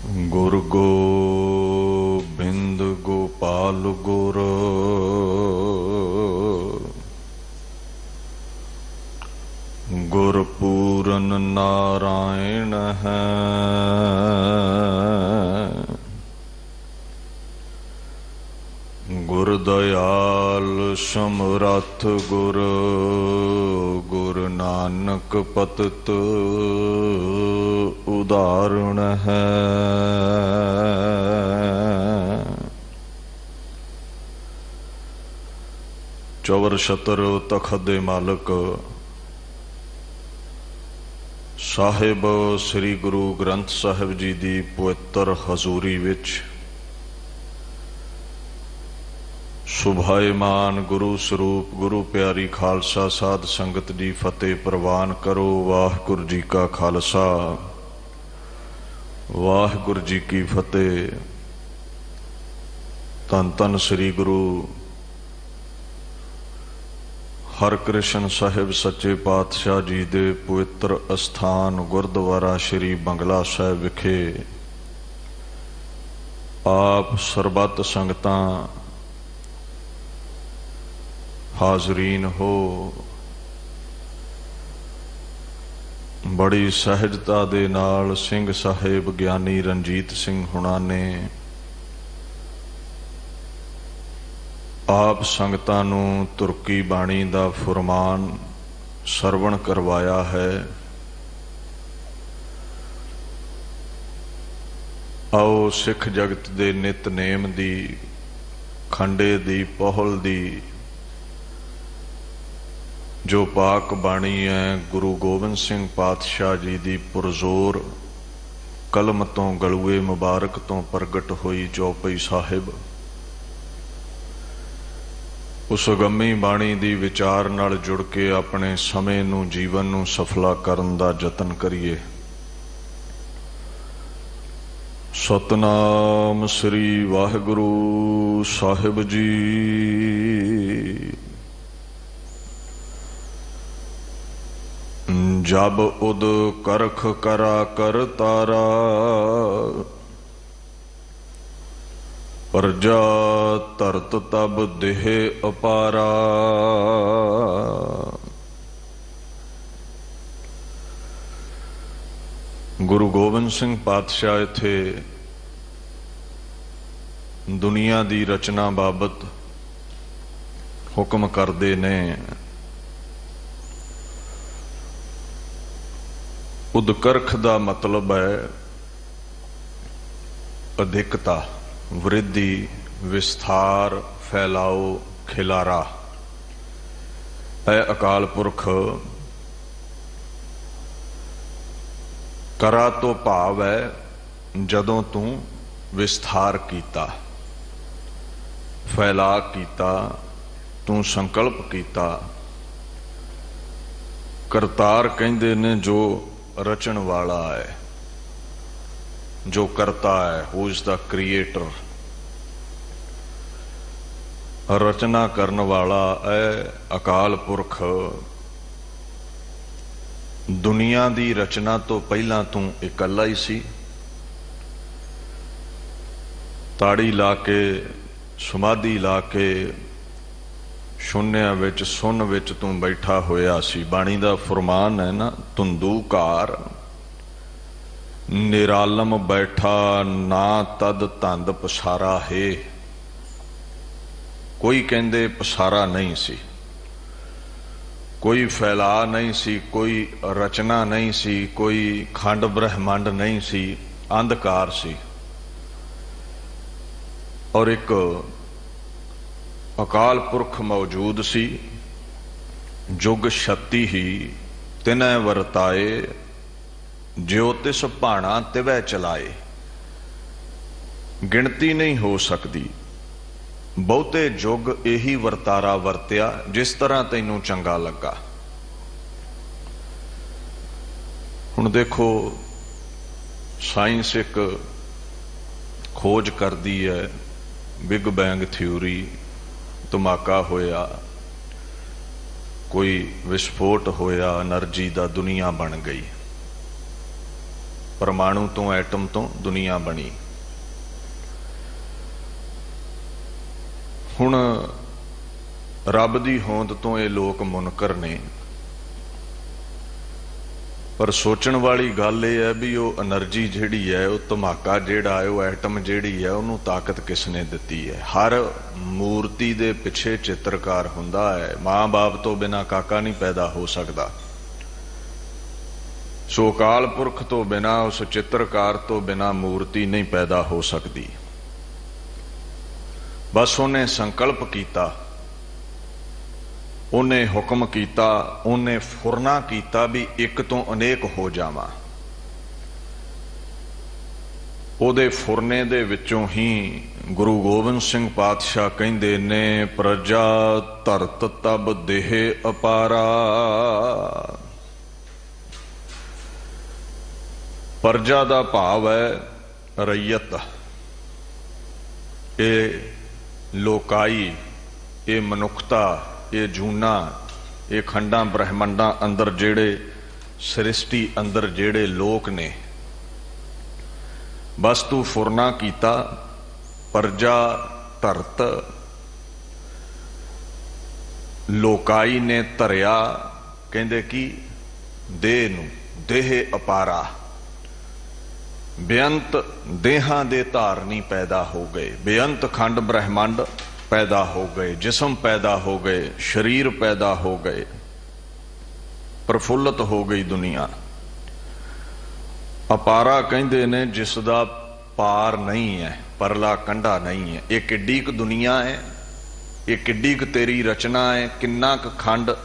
गुर गोबिंद गोपाल गुर गुरपूरन नारायण है। गुरदयाल समरथ गुर गुरु नानक पतत उदाहरण है। चौवर छतर तखत दे मालक साहिब श्री गुरु ग्रंथ साहिब जी की पवित्र हजूरी विच सुभाईमान गुरु स्वरूप गुरु प्यारी खालसा साध संगत जी फतेह प्रवान करो। वाहिगुरू जी का खालसा वाहिगुरू जी की फतेह। धन धन श्री गुरु हरकृष्ण साहिब सच्चे पातशाह जी दे पवित्र अस्थान गुरुद्वारा श्री बंगला साहिब विखे आप सरबत संगतां हाजरीन हो। बड़ी सहजता दे नाल सिंह साहिब ज्ञानी रणजीत सिंह हुणा ने आप संगतां नूं तुर्की बाणी दा फुरमान सरवण करवाया है। आओ सिख जगत दे नितनेम दी खंडे दी पहल दी जो पाक बाणी है गुरु गोबिंद सिंह पातशाह जी दी पुरजोर कलम तो गलूए मुबारक तो प्रगट हुई चौपई साहिब उस गम्मी बाणी दी विचार नाल जुड़ के अपने समय नूं जीवन नूं सफला करन दा जतन करिए। सतनाम श्री वाहिगुरू साहिब जी। जब उद करख करा कर तारा प्रजा तरत तब देह अपारा। गुरु गोबिंद सिंह पातशाह इत्थे दुनिया दी रचना बाबत हुक्म करदे ने। उदकरख दा मतलब है अधिकता वृद्धि विस्तार फैलाओ खिलारा। ऐ अकाल पुरख करा तो भाव है जदों तू विस्तार कीता फैला कीता तू संकल्प कीता। करतार कहंदे ने जो रचन वाला है जो करता है हु इज द क्रिएटर। रचना करन वाला है अकाल पुरख। दुनिया दी रचना तो पहला तू इकल्ला ही सी। ताड़ी ला के समाधि ला के शून्य विच सुन विच तू बैठा होया सी। बाणी दा फरमान है ना धुंदूकार निरालम बैठा ना तद तंद पसारा है। कोई कहंदे पसारा नहीं सी कोई फैला नहीं सी कोई रचना नहीं सी कोई खंड ब्रह्मांड नहीं सी अंधकार सी। और एक अकाल पुरख मौजूद सी। जुग शक्ति ही तिनै वरताए ज्योतिष भाणा तिवै चलाए। गिणती नहीं हो सकती बहुते जुग यही वरतारा वरत्या जिस तरह तैनू चंगा लगा। हुण देखो साइंस एक खोज करदी है बिग बैंग थ्योरी धमाका होया कोई विस्फोट होया एनर्जी दा दुनिया बन गई। परमाणु तो एटम तो दुनिया बनी। हुण रब दी होंद तो ये लोग मुनकर ने, पर सोचण वाली गल यह है भी वो एनर्जी जिहड़ी है, वो धमाका जिहड़ा है, वो एटम जिहड़ी है, उन्होंने ताकत किसने दिती है? हर मूर्ति दे पिछे चित्रकार हुंदा है। मां बाप तो बिना काका नहीं पैदा हो सकता, सो अकाल पुरख तो बिना, उस चित्रकार तो बिना मूर्ति नहीं पैदा हो सकती। बस उन्हें संकल्प किया, उन्हें हुक्म किया, उन्हें फुरना किया भी एक तो अनेक हो जावां। उहदे फुरने दे विचों ही गुरु गोबिंद सिंह पातशाह कहिंदे ने, प्रजा धरत तब देह अपारा। प्रजा दा भाव है रैयत, ये लोकाई, ये मनुखता, ये जूना, ये खंडा ब्रह्मंडा अंदर जेड़े सृष्टि अंदर जेड़े लोक ने। बस तू फुरना कीता, प्रजा धरत, लोकाई ने धरिया, कहंदे कि देह नूं, देह अपारा। बेअंत देहां दे धारनी पैदा हो गए, बेअंत खंड ब्रह्मंड पैदा हो गए, जिस्म पैदा हो गए, शरीर पैदा हो गए, प्रफुल्लत हो गई दुनिया। अपारा कहंदे ने जिसदा पार नहीं है, परला कंढा नहीं है। ये किड्डी क दुनिया है, ये किड्डी क तेरी रचना है, किन्ना क खंड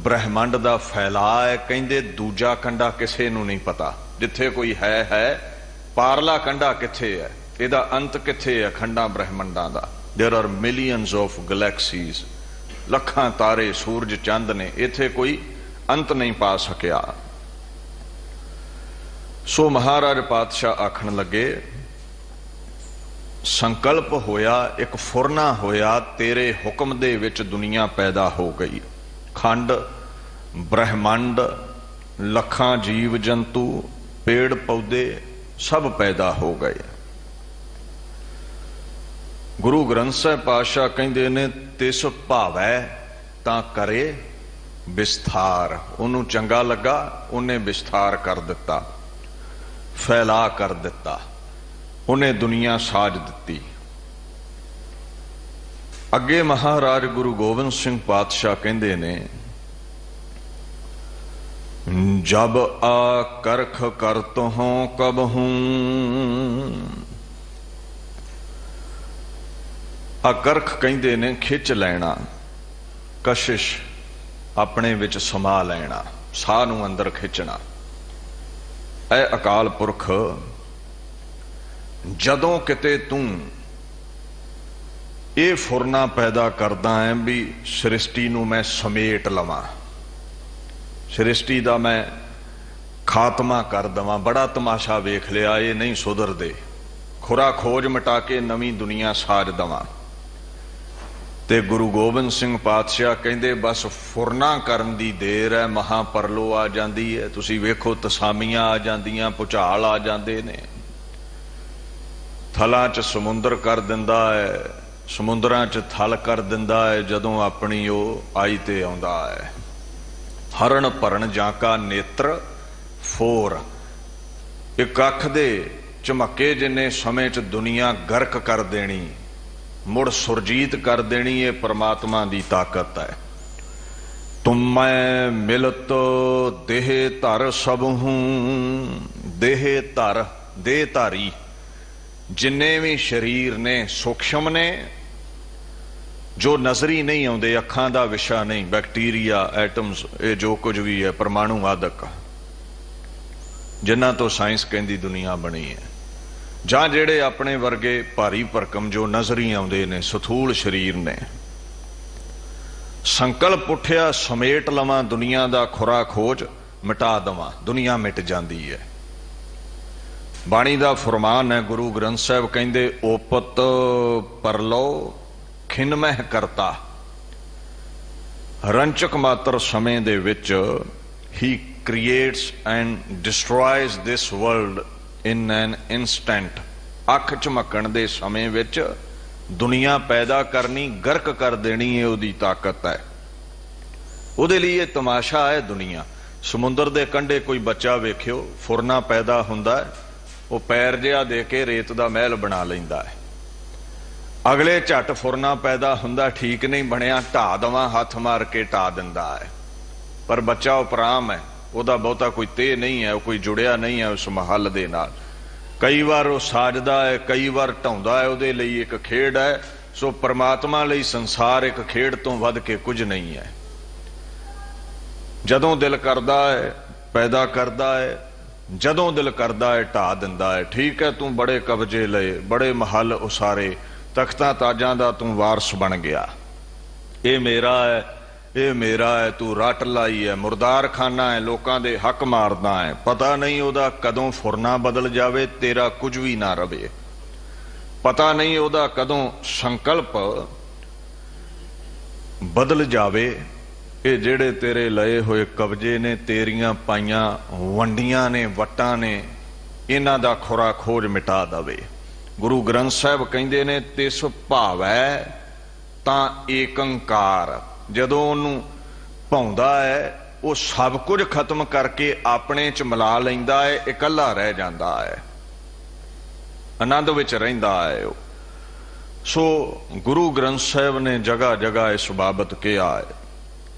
ब्रह्मंड दा फैला है। कहंदे दूजा कंढा किसे नूं नहीं पता, जिथे कोई है, पारला कंढा किथे है, इहदा अंत किथे है खंडा ब्रह्मंडां दा। There are millions of galaxies, लखां तारे, सूरज, चंद ने, इत्थे कोई अंत नहीं पा सकिया। सो महाराज पातशाह आखण लगे, संकल्प होया, एक फुरना होया, तेरे हुक्म दे विच दुनिया पैदा हो गई। खंड ब्रह्मंड, लखां जीव जंतु, पेड़ पौधे सब पैदा हो गए। गुरु ग्रंथ साहिब पातशाह कहंदे ने, तिस भावै तां करे विस्तार। उन्होंने चंगा लगा, उन्हें विस्तार कर दिता, फैला कर दिता, उन्हें दुनिया साज दिती। अगे महाराज गुरु गोबिंद सिंह पातशाह कहंदे ने, जब आ करख करत हों कब हूं। अकरख कहंदे ने खिच लैना, कशिश अपने विच समा लैना, साह नूं अंदर खिंचना। ऐ अकाल पुरख, जदों किते तू ये फुरना पैदा करदा है भी सृष्टि नूं मैं समेट लवां, सृष्टि दा मैं खात्मा कर दवां। बड़ा तमाशा वेख लिया, ये नहीं सुधरदे, खुरा खोज मिटा के नवीं दुनिया साज दवां। ते गुरु गोबिंद सिंह पातशाह कहंदे, बस फुरना करन दी देर है, महापरलो आ जांदी है। तुसीं वेखो तसामियां आ जांदियां, भुचाल आ जांदे ने, थलां च समुंदर कर दिंदा है, समुंदरां च थल कर दिंदा है। जदों अपनी ओ आई ते आउंदा है, हरण भरण जाका नेत्र फोर। एक अख दे झमके जिन्ने समय च दुनिया गर्क कर देनी, मुड़ सुरजीत कर देनी, ये परमात्मा दी ताकत है। तुम मैं मिलत देह धर सब हूं। देह धर, देह धारी जिन्ने भी शरीर ने, सूक्ष्म ने, जो नजरी नहीं आउंदे, अखां दा विशा नहीं, बैक्टीरिया, एटम्स, ये जो कुछ भी है, परमाणु आदक, जिन्हां तो साइंस कहंदी दुनिया बनी है, जां जेड़े अपने वर्गे भारी भरकम जो नजरी आउंदे ने, सथूल शरीर ने। संकल्प उठिया, समेट लवां दुनिया दा खुरा खोज, मिटा दवां, दुनिया मिट जाती है। बाणी दा फरमान है, गुरु ग्रंथ साहिब कहंदे, ओपत परलो खिनमह करता। रंचक मात्र समय दे विच ही creates and destroys this world in an instant, अख झमकण दे समय विच दुनिया पैदा करनी, गर्क कर देनी है उहदी ताकत है। उहदे लिए ये तमाशा है दुनिया। समुंदर दे कंढे कोई बच्चा वेखियो, फुरना पैदा हुंदा है, वो पैर जिहा दे के रेत दा महल बना लैंदा है। अगले झट फुरना पैदा हुंदा, ठीक नहीं बनिया, ढा दवां हथ मार के ढा दिंदा है। पर बच्चा उपराम है, ਉਹਦਾ ਬਹੁਤਾ ਕੋਈ ਤੇ नहीं है, कोई जुड़िया नहीं है उस महल ਦੇ ਨਾਲ। कई बार वो साजदा है, कई बार ਢਾਉਂਦਾ है, ਉਹਦੇ ਲਈ एक खेड है। सो परमात्मा ਲਈ संसार एक खेड ਤੋਂ ਵੱਧ के कुछ नहीं है। ਜਦੋਂ दिल करदा है पैदा करदा है, ਜਦੋਂ दिल करदा है ਢਾ ਦਿੰਦਾ है। ठीक है, तू बड़े कब्जे लए, बड़े महल उसारे, तख्तां ताजां दा तू वारस बन गया। ये मेरा है, ये मेरा है, तू रट लाई है, मुरदार खाना है, लोगों के हक मारदा है। पता नहीं उहदा कदों फुरना बदल जावे, तेरा कुछ भी ना रवे। पता नहीं उहदा कदों संकल्प बदल जावे। ये जेड़े तेरे लए हुए कब्जे ने, तेरियां पाइयां वंडियां ने, वट्टां ने, इन्हां दा खुरा खोज मिटा दवे। गुरु ग्रंथ साहिब कहंदे ने, तिस भावै तां एकंकार। ਜਦੋਂ ਉਹਨੂੰ ਭਾਉਂਦਾ ਹੈ, ਉਹ ਸਭ ਕੁਝ ਖਤਮ ਕਰਕੇ ਆਪਣੇ ਚ ਮਿਲਾ ਲੈਂਦਾ ਹੈ, ਇਕੱਲਾ ਰਹਿ ਜਾਂਦਾ ਹੈ, ਆਨੰਦ ਵਿੱਚ ਰਹਿੰਦਾ ਹੈ ਉਹ। ਸੋ ਗੁਰੂ ਗ੍ਰੰਥ ਸਾਹਿਬ ਨੇ ਜਗ੍ਹਾ ਜਗ੍ਹਾ ਇਸ ਬਾਬਤ ਕਿਹਾ ਹੈ।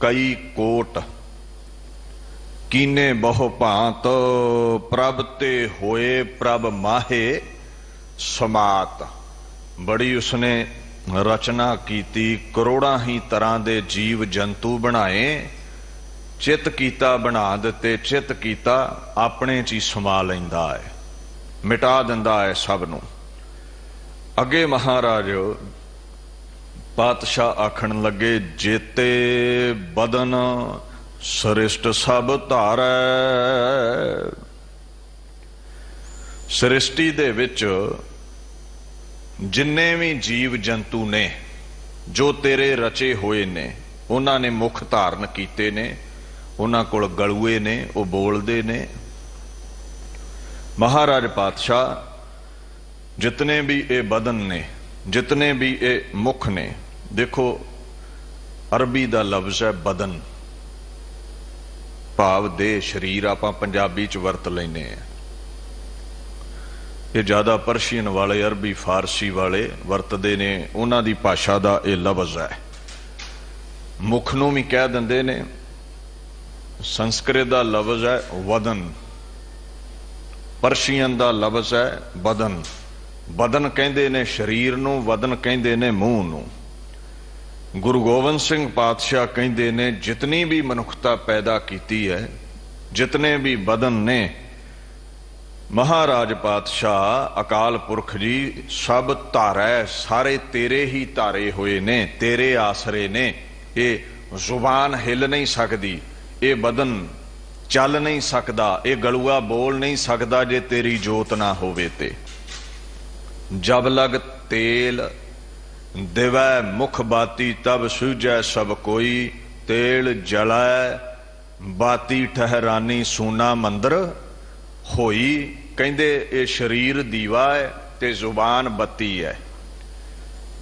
ਕਈ ਕੋਟ ਕੀਨੇ ਬਹੁ ਭਾਂਤ, ਪ੍ਰਭ ਤੇ ਹੋਏ ਪ੍ਰਭ ਮਾਹੇ ਸਮਾਤ। ਬੜੀ ਉਸਨੇ रचना कीती, करोड़ां ही तरह के जीव जंतु बनाए, चित कीता बना दिते, चित कीता अपने च ही समा लैंदा है, मिटा दिंदा है सब नूं। अगे महाराज पातशाह आखण लगे, जेते बदन सृष्ट सब धारै। सृष्टि दे विच जिन्ने भी जीव जंतु ने जो तेरे रचे हुए ने, उन्होंने मुख धारण कीते ने, उन्हां कोल गलूए ने, वो बोलते ने। महाराज पातशाह जितने भी ये बदन ने, जितने भी ये मुख ने, देखो अरबी का लफ्ज है बदन, भाव दे शरीर आपां पंजाबी च वरत लैने हैं। ये ज़्यादा परशियन वाले, अरबी फारसी वाले वरतते ने, उन्हां दी भाषा का यह लफ्ज है। मुख नूं भी कह दिंदे ने। संस्कृत का लफ्ज है वदन, परशियन का लफ्ज है बदन। बदन कहंदे ने शरीर नूं, वदन कहंदे ने मूँह नूं। गुरु गोबिंद सिंह पातशाह कहंदे ने, जितनी भी मनुखता पैदा कीती है, जितने भी बदन ने, महाराज पातशाह अकाल पुरख जी सब धारै, सारे तेरे ही धारे हुए ने, तेरे आसरे ने। ये जुबान हिल नहीं सकती, ये बदन चल नहीं सकता, ये गलूआ बोल नहीं सकता जे तेरी जोत ना होवे ते। जब लग तेल दिवै मुख बाती, तब सूझै सब कोई, तेल जलै बाती ठहरानी, सूना मंदिर होई। कहंदे ये शरीर दीवा है ते जुबान बत्ती है,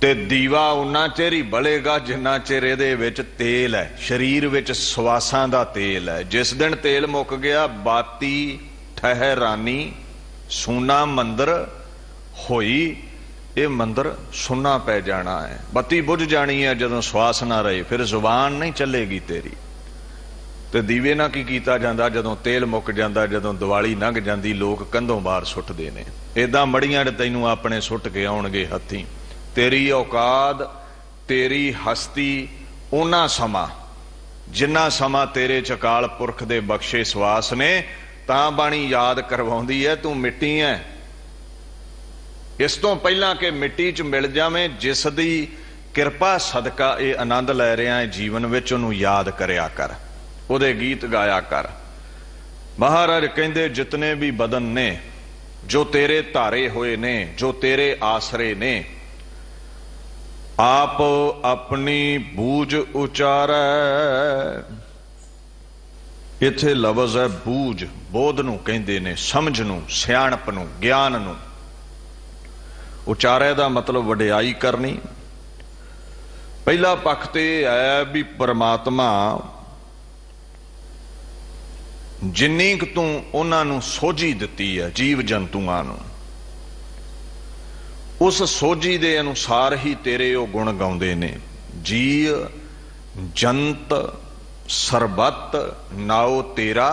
ते दीवा उन्ना चिर ही बलेगा जिन्ना चिर इहदे विच तेल है, शरीर विच सवासां दा तेल है। जिस दिन तेल मुक गया, बाती ठहरानी सूना मंदिर होई। ये मंदिर सुना पै जाना है, बत्ती बुझ जानी है जदों श्वास ना रहे, फिर जुबान नहीं चलेगी तेरी। तो दीवे ना की कीता जांदा जदों तेल मुक जांदा, जदों दिवाली लंघ जांदी, लोग कंधों बाहर सुटदे ने। इदां मड़ियां तैनूं अपने सुट के आउणगे हत्थीं। तेरी औकात, तेरी हस्ती उन्ना समा, जिन्ना समा तेरे च अकाल पुरख दे बख्शे सवास ने, तां बाणी याद करवाउंदी है तूं मिट्टी है। इस तो पहला कि मिट्टी च मिल जावे, जिस दी किरपा सदका ये आनंद लै रहा है जीवन विच, उहनूं याद करया कर, उहदे गीत गाया कर। महाराज कहंदे, जितने भी बदन ने जो तेरे धारे हुए ने, जो तेरे आसरे ने, आप अपनी बूझ उचारै। इत्थे लफ्ज़ है बूझ, बोध नूं कहिंदे ने, समझ नूं, सियाणप नूं, ज्ञान नूं। उचारे दा मतलब वडियाई करनी। पहला पक्ष ते है भी परमात्मा जिन्नी क तूं उन्हां नूं सोझी दित्ती है जीव जंतुआं नूं, उस सोझी दे अनुसार ही तेरे वो गुण गाउंदे ने। जी जंत सरबत नाओ तेरा,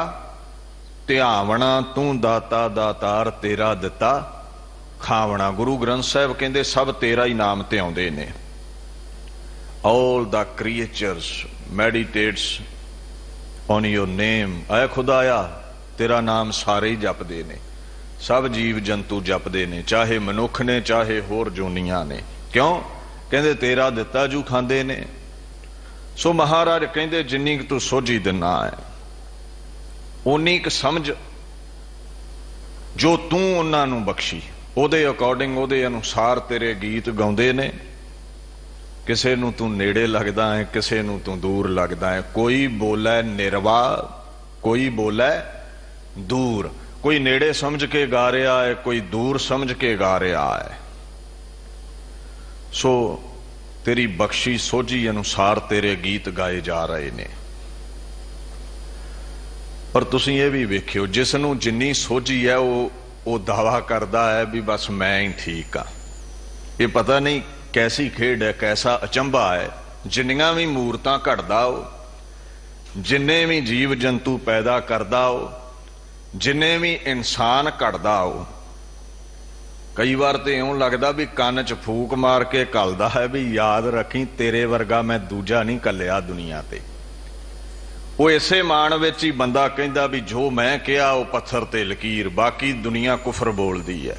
ध्यावना तू दाता दातार तेरा दिता खावना। गुरु ग्रंथ साहिब कहंदे सब तेरा ही नाम ते आउंदे ने। All the creatures meditates on your name. ऐ खुदाया तेरा नाम सारे ही जपदे ने, सब जीव जंतु जपदे ने, चाहे मनुख ने चाहे होर जोनियां ने। क्यों कहंदे तेरा दिता जू खांदे ने। सो महाराज कहंदे जिन्नी क तू सोझी दिना है उन्नी क समझ जो तू उन्हां नूं बख्शी, उहदे अकॉर्डिंग उहदे अनुसार तेरे गीत गाउंदे ने। किसे नूं तू नेड़े लगदा है, किसे नूं तू दूर लगदा है। कोई बोलै निरवा, कोई बोलै दूर। कोई नेड़े समझ के गा रहा है, कोई दूर समझ के गा रहा है। सो तेरी बख्शी सोझी अनुसार तेरे गीत गाए जा रहे ने। पर तुसीं ये भी वेखियो जिसनूं जिन्नी सोझी है वो दावा करता है भी बस मैं ही ठीक हाँ। ये पता नहीं कैसी खेड है, कैसा अचंभा है। जिन्नियां भी मूर्तां घड़दा हो, जिन्ने भी जीव जंतु पैदा करदा हो, जिन्ने भी इंसान घड़दा हो, कई बार तो इउं लगदा भी कान च फूक मार के घलदा है भी याद रखी तेरे वर्गा मैं दूजा नहीं घल्लिया दुनिया ते। वो इसे मान विच ही बंदा कहंदा भी जो मैं कहा वो पत्थर ते लकीर, बाकी दुनिया कुफर बोलदी है।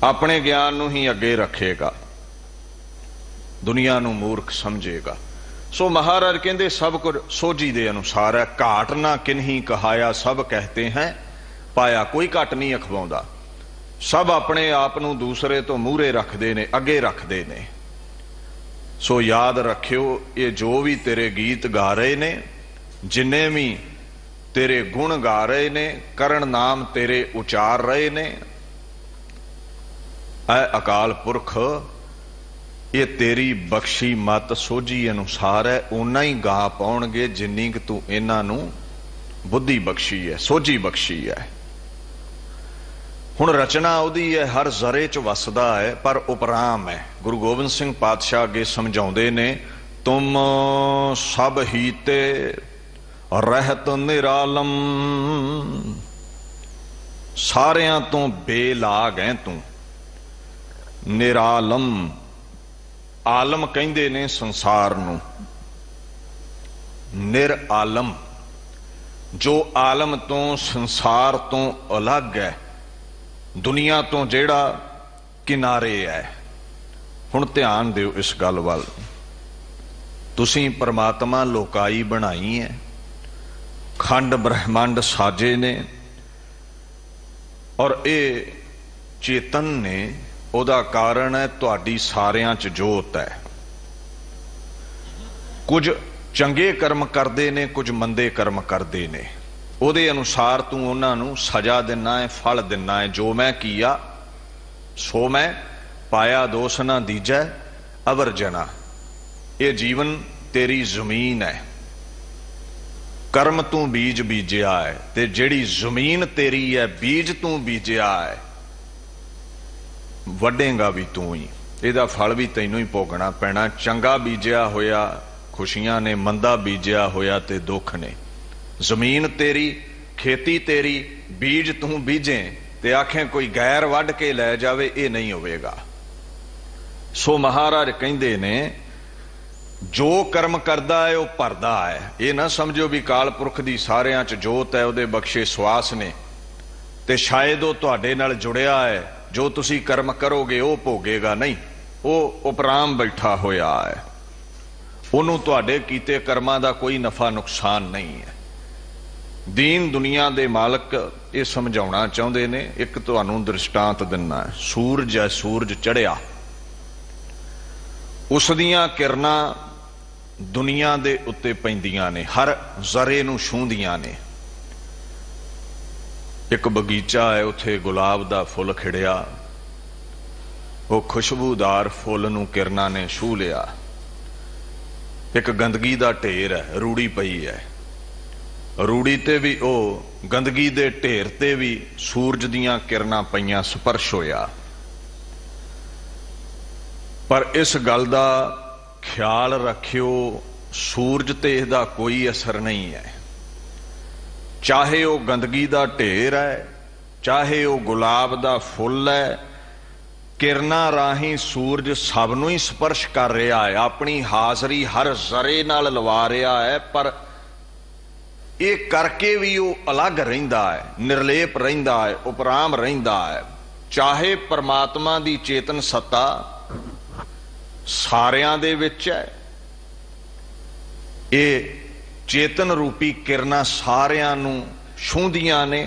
अपने ज्ञान नूं ही अगे रखेगा, दुनिया नूं मूर्ख समझेगा। सो महाराज कहंदे सब कुछ सोझी दे अनुसार है। घाट ना किन्हीं कहाया सब कहते हैं पाया। कोई घट नहीं अखवाउंदा, सब अपने आप नूं दूसरे तो मूहरे रखते ने, अगे रखते ने। सो याद रखियो ये जो भी तेरे गीत गा रहे ने, जिन्ने भी तेरे गुण गा रहे ने, करण नाम तेरे उचार रहे ने, ऐ अकाल पुरख ये तेरी बख्शी मत सोझी अनुसार है। उन्ना ही गा पाउणगे जिन्नी कि तू इन्हां नूं बुद्धि बख्शी है, सोझी बख्शी है। हुण रचना उहदी है, हर जरे च वसदा है, पर उपराम है। गुरु गोबिंद सिंह पातशाह अगे समझाउंदे ने, तुम सब हीते रहत निरालम। सारियां तो बेलाग है तू, निरालम। आलम कहंदे ने संसार नूं, निर आलम जो आलम तो संसार तो अलग है, दुनिया तो जेड़ा किनारे है। हुण ध्यान दिओ इस गल वल। तुसीं परमात्मा लोकाई बनाई है, खंड ब्रह्मंड साजे ने, और ये चेतन ने। उहदा कारण है तुहाडी सारियां च जोत है। कुछ चंगे कर्म करते ने, कुछ मंदे कर्म करते ने। उहदे अनुसार तू उन्हां नूं सजा दिना है, फल दिना है। जो मैं किया सो मैं पाया, दोष ना दीजै अवरजना। ये जीवन तेरी जमीन है, कर्म तू बीज बीजिया है, ते जिहड़ी जमीन तेरी है, बीज तू बीजिया है, वडेगा भी तू ही। इहदा फल भी तैनूं ही भोगना पैना। चंगा बीजिया होया खुशियां ने, मंदा बीजिया होया ते दुख ने। जमीन तेरी, खेती तेरी, बीज तू बीजे ते आखें कोई गैर वड के लै जावे, ये नहीं होवेगा। सो महाराज कहंदे ने जो कर्म करदा है वह भरदा है। ये ना समझो भी काल पुरख दी सारियां च जोत है, उहदे बख्शे स्वास ने, ते शायद वह तुहाडे नाल जुड़िया है, जो तुसी कर्म करोगे वह भोगेगा। नहीं, वो उपराम बैठा होया है, उन्होंने तुहाडे कीते कर्मां दा कोई नफा नुकसान नहीं है। दीन दुनिया दे मालक ये समझाउणा चाहुंदे ने। एक तुहानूं दृष्टांत दिना है। सूरज है, सूरज चढ़िया, उस दियां किरणां दुनिया दे उत्ते पैंदियां ने, हर जरे नूं छूंदियां ने। एक बगीचा है, उत्थे गुलाब दा फुल खिड़िया, वो खुशबूदार फुल नूं किरना ने छू लिया। एक गंदगी दा ढेर है, रूड़ी पई है, रूड़ी ते भी ओ गंदगी दे ढेर ते भी सूरज दियां किरनां पईयां, स्पर्श होया। पर इस गल दा ख्याल रखियो, सूरज ते इसदा कोई असर नहीं है। चाहे वो गंदगी दा ढेर है, चाहे वो गुलाब दा फुल है, किरना राही सूरज सब नूं ही स्पर्श कर रहा है, अपनी हाजरी हर जरे नाल लवा रहा है। पर ये करके भी वो अलग रहिंदा है, निर्लेप रहिंदा है, उपराम रहिंदा है। चाहे परमात्मा दी चेतन सत्ता सारियां दे विच है, ये चेतन रूपी किरना सारियां नूं छूंदियां ने,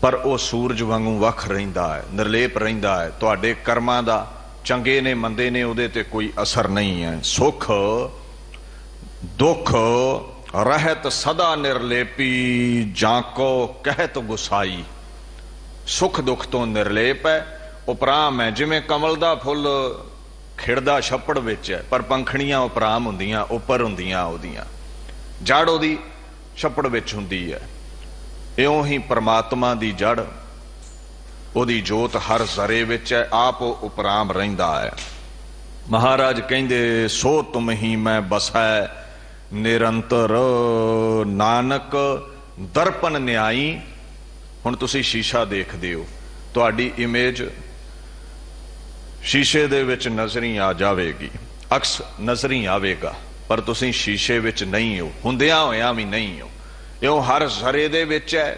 पर वह सूरज वांगू वख रहिंदा है, निर्लेप रहिंदा है। तुहाडे कर्मां दा चंगे ने मंदे ने उहदे ते कोई असर नहीं है। सुख दुख रहत सदा निर्लेपी, जाको कहत गुसाई। सुख दुख तो निर्लेप है, उपराम है। जिवें कमल दा फुल खिड़दा छप्पड़ विच है, पर पंखड़ियां उपराम हुंदियां, उपर हुंदियां, उहदियां जड़ उहदी छप्पड़ विच हुंदी है। इउं ही परमात्मा दी जड़, उहदी जोत हर जरे विच है, आप उपराम रहिंदा है। महाराज कहिंदे सो तुम ही मैं बसै निरंतर, नानक दर्पण न्याई। हुण तुसीं शीशा देखदे हो, तुहाडी इमेज शीशे दे विच नज़री आ जावेगी, अक्स नज़री आवेगा, पर तुसीं शीशे विच नहीं हो, हुंदियां होइयां भी नहीं हो। इउं हर जरे दे विच है,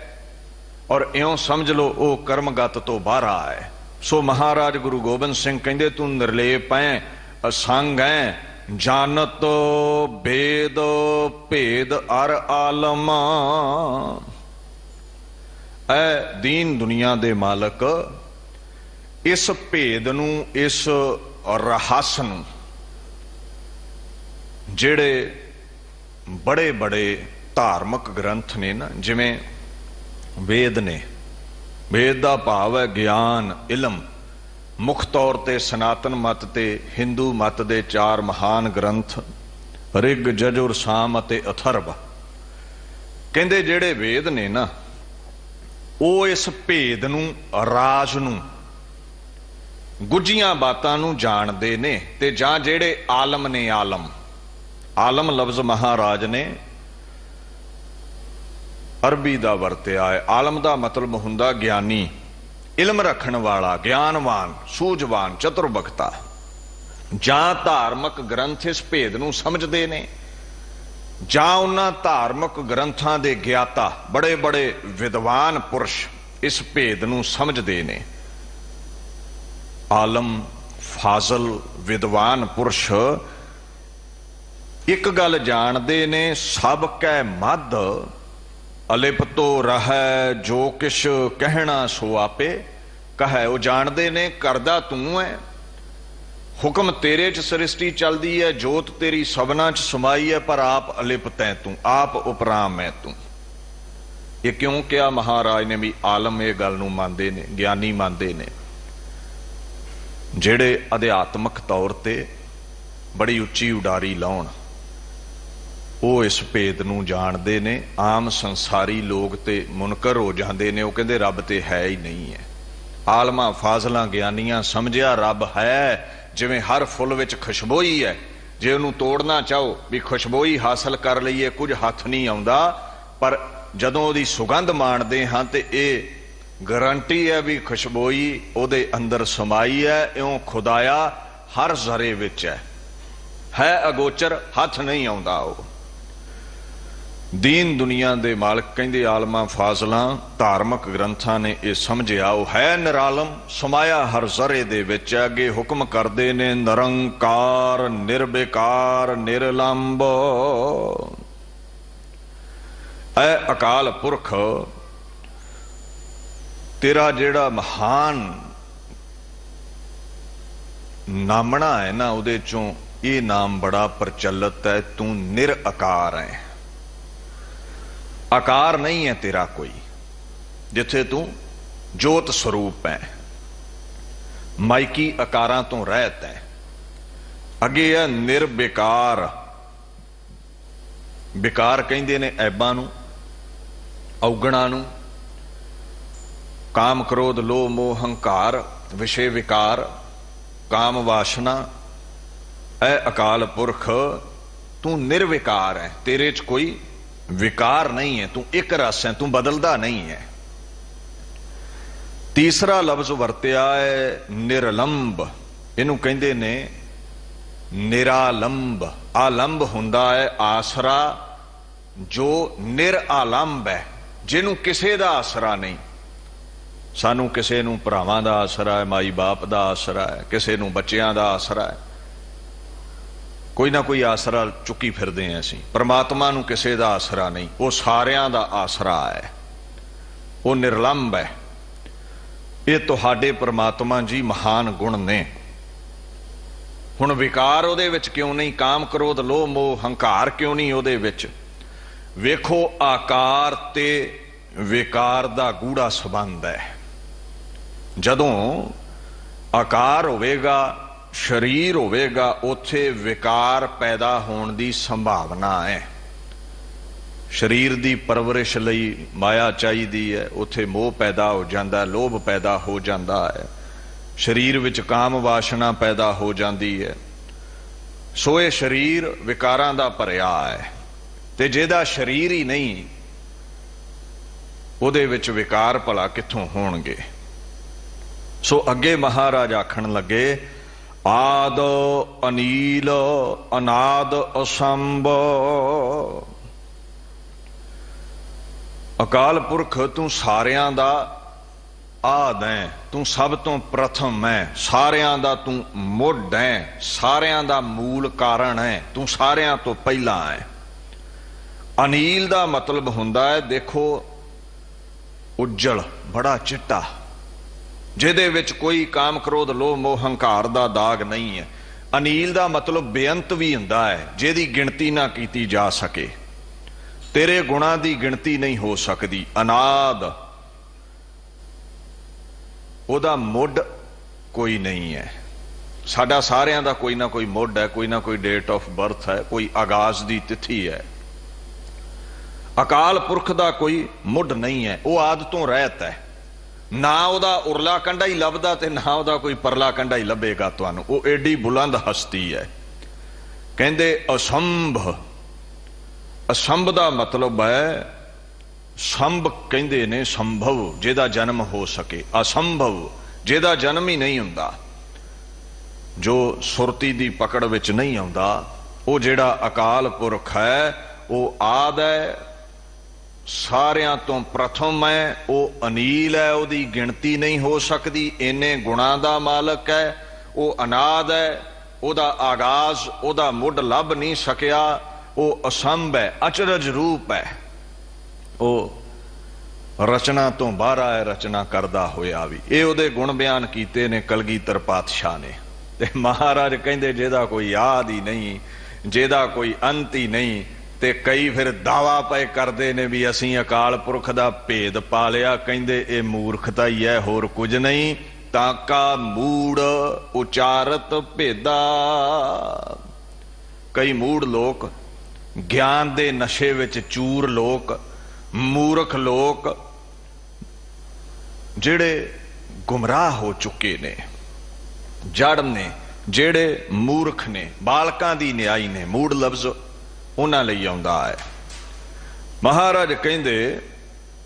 और इउं समझ लो वो कर्मगत तो बाहर है। सो महाराज गुरु गोबिंद सिंह कहंदे तू निर्लेप है, असंग है, जानत भेद भेद अर आलम। ऐ दीन दुनिया दे मालक, इस भेद नूं, इस रहस नूं, जिहड़े बड़े बड़े धार्मिक ग्रंथ ने ना, जिवें वेद ने, वेद का भाव है ज्ञान, इलम। मुख तौर ते सनातन मत ते हिंदू मत दे चार महान ग्रंथ ऋग, यजुर, साम ते अथर्व। कहंदे जिहड़े वेद ने ना, वो इस भेद नूं, राज नूं, गुझियां बातां नूं जाणदे ने। ते जां जिहड़े आलम ने, आलम, आलम लफ्ज महाराज ने अरबी दा वरतिया है। आलम दा मतलब हुंदा ज्ञानी, इलम रखण वाला, ज्ञानवान, सूझवान, चतुर्बखता। जां धार्मिक ग्रंथ इस भेद नूं समझदे ने, जां उन्हां धार्मिक ग्रंथां दे ज्ञाता बड़े बड़े विद्वान पुरुष इस भेद नूं समझदे ने। आलम, फाजल, विद्वान पुरुष एक गल जानदे ने, सब कै मद अलिपतो रहै, जो किश कहना सो आपे कहे। वो जानते ने करदा तू है, हुक्म तेरे च सृष्टि चलती है, जोत तेरी सबना च समाई है, पर आप अलिपत है तू, आप उपराम है तू। ये क्यों क्या महाराज ने भी आलम ये गल नूं मानते ने, ज्ञानी मानते ने। जिहड़े अध्यात्मक तौर ते बड़ी उच्ची उडारी लाउण, वो इस भेद नूं जाणदे ने। आम संसारी लोग ते मुनकर हो जाते ने, वो कहंदे रब ते है ही नहीं है। आलमा फाजलां ज्ञानियां समझिया रब है, जिवें हर फुल विच खुशबोई है, जे उहनूं तोड़ना चाहो भी खुशबोई हासिल कर लईए, कुछ हथ नहीं आउंदा, पर जदों उहदी सुगंध माणदे हां ते इह गारंटी है भी खुशबोई उहदे अंदर समाई है। इउं खुदाया हर जरे विच है अगोचर, हथ नहीं आउंदा। वो दीन दुनिया दे मालक कहंदे आलमा फाजलां धार्मिक ग्रंथां ने यह समझिया, वो है निरालम, समाया हर जरे दे विच। अगे हुक्म करदे ने निरंकार, निर्विकार, निरलंब। ऐ अकाल पुरख, तेरा जेड़ा महान नामना है ना, उहदे चों ये नाम बड़ा प्रचलित है, तू निरअकार है। आकार नहीं है तेरा कोई, जिथे तू जोत स्वरूप है, माइकी आकारां तो रहत है। अगे है निर्विकार, विकार कहंदे ने ऐबां नूं, औगणां नूं, काम क्रोध लोभ मोह हंकार विषय विकार काम वासना। ऐ अकाल पुरख तू निर्विकार है, तेरे च कोई विकार नहीं है, तू एक रस है, तू बदलदा नहीं है। तीसरा लफ्ज वरत्या है निरलंब, इनू कहंदे ने निरालंब। आलंब हुंदा है आसरा जो निरालंब है, जिन्हों किसी का आसरा नहीं। सानू किसी नूं भरावां दा आसरा है, माई बाप दा आसरा है, किसी नूं बच्चियां दा आसरा है, कोई ना कोई आसरा चुकी फिरदे हैं असीं। परमात्मा नूं किसी दा आसरा नहीं, वो सारियां दा आसरा है, वो निर्लंब है। ये तुहाडे परमात्मा जी महान गुण ने। हुण विकार उहदे विच क्यों नहीं, काम क्रोध लोभ मोह हंकार क्यों नहीं उहदे विच? वेखो आकार ते विकार दा गूढ़ा संबंध है। जदों आकार होवेगा, शरीर होवेगा, उत्थे विकार पैदा होने की संभावना है। शरीर की परवरिश लई माया चाहिदी है, उत्थे मोह पैदा हो जाता है, लोभ पैदा हो जाता है, शरीर विच काम वासना पैदा हो जाती है। सो ये शरीर विकारां दा भरिया है, ते जिहदा शरीर ही नहीं उहदे विच विकार भला कित्थों होणगे? सो अगे महाराज आखण लगे आद अनील अनाद असंभ। अकाल पुरख तू सारियां दा आद है, तू सब तो प्रथम है, सारियां दा तू मुढ़ है, सारियां दा मूल कारण है, तू सारियां तो पहला है। अनील दा मतलब हुंदा है देखो उज्जल, बड़ा चिट्टा, जिहदे विच कोई काम क्रोध लोभ मोह हंकार दा दाग नहीं है। अनील दा मतलब बेअंत भी हुंदा है, जिहदी गिणती ना कीती जा सके, तेरे गुणां दी गिणती नहीं हो सकती। अनाद, उहदा मुढ़ कोई नहीं है। साडा सारियां दा कोई ना कोई मुढ़ है, कोई ना कोई डेट ऑफ बर्थ है, कोई आगाज दी तिथि है। अकाल पुरख दा कोई मुढ़ नहीं है, वो आद तो रहत है। ना उहदा उरला कंडा ही लभदा ते ना उहदा कोई परला कंडा ही लभेगा तुहानू। वो एडी बुलंद हस्ती है। कहंदे असंभ, असंभ दा मतलब है संभ कहंदे ने संभव, जिहदा जन्म हो सके। असंभव जिहदा जन्म ही नहीं हुंदा, जो सुरती दी पकड़ विच नहीं आउंदा, वो जिहड़ा अकाल पुरख है वो आद है, सारियां तो प्रथम है, वो अनील है, उसकी गिणती नहीं हो सकती, इन्ने गुणां दा मालक है। वो अनाद है, उहदा आगाज उहदा मुढ़ लभ नहीं सकिया, वो असंभ है, अचरज रूप है। वो रचना तो बाहर है, रचना करदा होया भी। ये उहदे गुण बयान कीते ने कलगीधर पातशाह ने। ते महाराज कहंदे जिहदा कोई याद ही नहीं, जिहदा कोई अंत ही नहीं, ते कई फिर दावा पे करते ने भी असी अकाल पुरख दा भेद पा लिया। कहंदे ये मूर्खता ही है, होर कुछ नहीं। ताका मूड़ उचारत भेदा। कई मूड़ लोग, ज्ञान दे नशे विच चूर लोग, मूर्ख लोग जिहड़े गुमराह हो चुके ने, जड़ ने, जिहड़े मूर्ख ने, बालकां दी न्याई ने। मूड़ लफ्ज उन्हां लई आउंदा है। महाराज कहंदे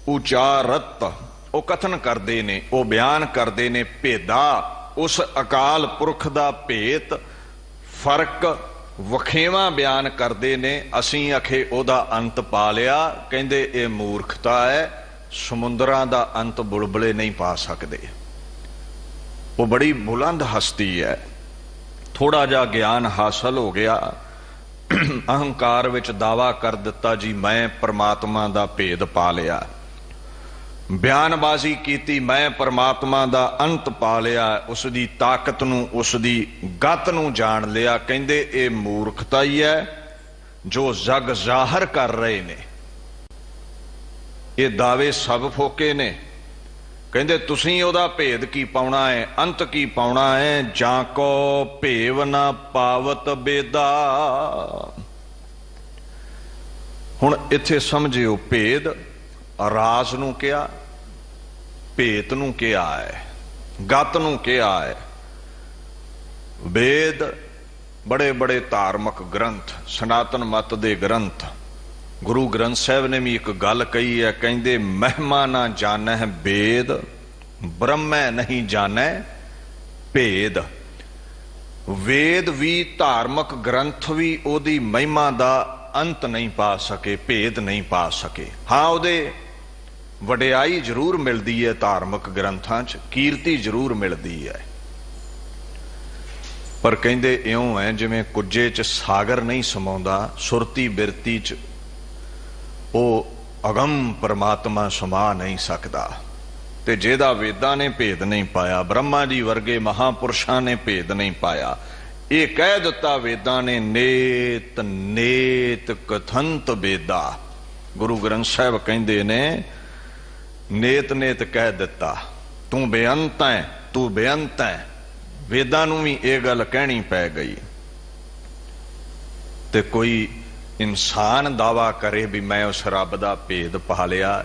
उचारत, वो कथन करते ने, वो बयान करते ने भेदा, उस अकाल पुरख दा भेत, फर्क वखेवा बयान करते ने। असीं अखे ओदा अंत पा लिया। कहंदे ये मूर्खता है, समुद्रां दा अंत बुलबुले नहीं पा सकते। वो बड़ी बुलंद हस्ती है। थोड़ा जा ज्ञान हासिल हो गया, अहंकार विच दावा कर दिता जी मैं परमात्मा दा भेद पा लिया, बयानबाजी की मैं परमात्मा दा अंत पा लिया, उसकी ताकत नूं, उसकी गत नूं जान लिया। कहंदे ये मूर्खता ही है जो जग जाहिर कर रहे ने। ये दावे सब फोके ने, ਕਹਿੰਦੇ ਤੁਸੀਂ ਉਹਦਾ ਭੇਦ ਕੀ ਪਾਉਣਾ ਹੈ, ਅੰਤ ਕੀ ਪਾਉਣਾ ਹੈ। ਜਾਂ ਕੋ ਭੇਵ ਨਾ ਪਾਵਤ ਬੇਦਾ। ਹੁਣ ਇੱਥੇ ਸਮਝਿਓ, ਭੇਦ ਰਾਜ ਨੂੰ ਕਿਹਾ, ਭੇਤ ਨੂੰ ਕਿਹਾ ਹੈ, ਗਤ ਨੂੰ ਕਿਹਾ ਹੈ। ਵੇਦ ਬੜੇ ਬੜੇ ਧਾਰਮਿਕ ਗ੍ਰੰਥ, ਸਨਾਤਨ ਮਤ ਦੇ ਗ੍ਰੰਥ, ਗੁਰੂ ਗ੍ਰੰਥ ਸਾਹਿਬ ਨੇ ਵੀ ਇੱਕ ਗੱਲ ਕਹੀ ਹੈ, ਕਹਿੰਦੇ ਮਹਿਮਾ ਨਾ ਜਾਣੈ ਵੇਦ, ਬ੍ਰਹਮੈ ਨਹੀਂ ਜਾਣੈ ਭੇਦ। ਵੇਦ ਵੀ ਧਾਰਮਿਕ ਗ੍ਰੰਥ ਵੀ ਉਹਦੀ ਮਹਿਮਾ ਦਾ ਅੰਤ ਨਹੀਂ ਪਾ ਸਕੇ, ਭੇਦ ਨਹੀਂ ਪਾ ਸਕੇ। ਹਾਂ, ਉਹਦੇ ਵਡਿਆਈ ਜ਼ਰੂਰ ਮਿਲਦੀ ਹੈ, ਧਾਰਮਿਕ ਗ੍ਰੰਥਾਂ 'ਚ ਕੀਰਤੀ ਜ਼ਰੂਰ ਮਿਲਦੀ ਹੈ, ਪਰ ਕਹਿੰਦੇ ਇਉਂ ਹੈ ਜਿਵੇਂ ਕੁੱਜੇ 'ਚ ਸਾਗਰ ਨਹੀਂ ਸਮਾਉਂਦਾ, ਸੁਰਤੀ ਬਿਰਤੀ 'ਚ ਉਹ ਅਗੰਮ ਪਰਮਾਤਮਾ ਸਮਾ ਨਹੀਂ ਸਕਦਾ। ਤੇ ਜਿਹਦਾ ਵੇਦਾਂ ਨੇ ਭੇਦ ਨਹੀਂ ਪਾਇਆ, ਬ੍ਰਹਮਾ ਜੀ ਵਰਗੇ ਮਹਾਪੁਰਸ਼ਾਂ ਨੇ ਭੇਦ ਨਹੀਂ ਪਾਇਆ, ਇਹ ਕਹਿ ਦਿੱਤਾ ਵੇਦਾਂ ਨੇ, ਨੇਤ ਨੇਤ ਕਥੰਤ ਵੇਦਾ। ਗੁਰੂ ਗ੍ਰੰਥ ਸਾਹਿਬ ਕਹਿੰਦੇ ਨੇ ਨੇਤ ਨੇਤ ਕਹਿ ਦਿੱਤਾ, ਤੂੰ ਬੇਅੰਤ ਹੈ, ਤੂੰ ਬੇਅੰਤ ਹੈ। ਵੇਦਾਂ ਨੂੰ ਵੀ ਇਹ ਗੱਲ ਕਹਿਣੀ ਪੈ ਗਈ। ਤੇ ਕੋਈ ਇਨਸਾਨ ਦਾਵਾ ਕਰੇ ਵੀ ਮੈਂ ਉਸ ਰੱਬ ਦਾ ਭੇਦ ਪਾ ਲਿਆ,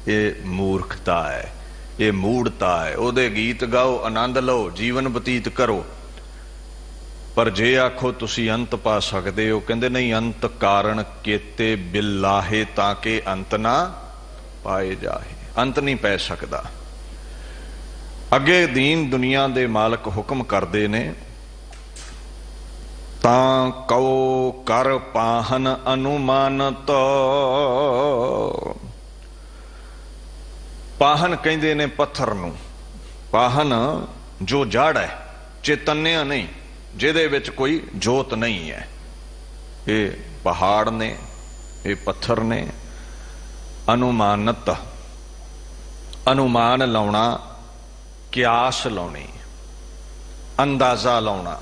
ਇਹ ਮੂਰਖਤਾ ਹੈ, ਇਹ ਮੂੜਤਾ ਹੈ। ਉਹਦੇ ਗੀਤ ਗਾਓ, ਆਨੰਦ ਲਓ, ਜੀਵਨ ਬਤੀਤ ਕਰੋ, ਪਰ ਜੇ ਆਖੋ ਤੁਸੀਂ ਅੰਤ ਪਾ ਸਕਦੇ ਹੋ, ਕਹਿੰਦੇ ਨਹੀਂ, ਅੰਤ ਕਾਰਨ ਕੇਤੇ ਬਿਲਾਹੇ ਤਾਂ ਕਿ ਅੰਤ ਨਾ ਪਾਏ ਜਾਏ। ਅੰਤ ਨਹੀਂ ਪੈ ਸਕਦਾ। ਅੱਗੇ ਦੀਨ ਦੁਨੀਆ ਦੇ ਮਾਲਕ ਹੁਕਮ ਕਰਦੇ ਨੇ, ਤਾਂ ਕਉ ਕਰ ਪਾਹਨ ਅਨੁਮਾਨਤ। ਪਾਹਨ ਕਹਿੰਦੇ ਨੇ ਪੱਥਰ ਨੂੰ, ਪਾਹਨ ਜੋ ਜੜ ਹੈ, ਚੇਤੰਨਿਆ ਨਹੀਂ, ਜਿਹਦੇ ਵਿੱਚ ਕੋਈ ਜੋਤ ਨਹੀਂ ਹੈ। ਇਹ ਪਹਾੜ ਨੇ, ਇਹ ਪੱਥਰ ਨੇ। ਅਨੁਮਾਨਤ, ਅਨੁਮਾਨ ਲਾਉਣਾ, ਕਿਆਸ ਲਾਉਣੀ, ਅੰਦਾਜ਼ਾ ਲਾਉਣਾ।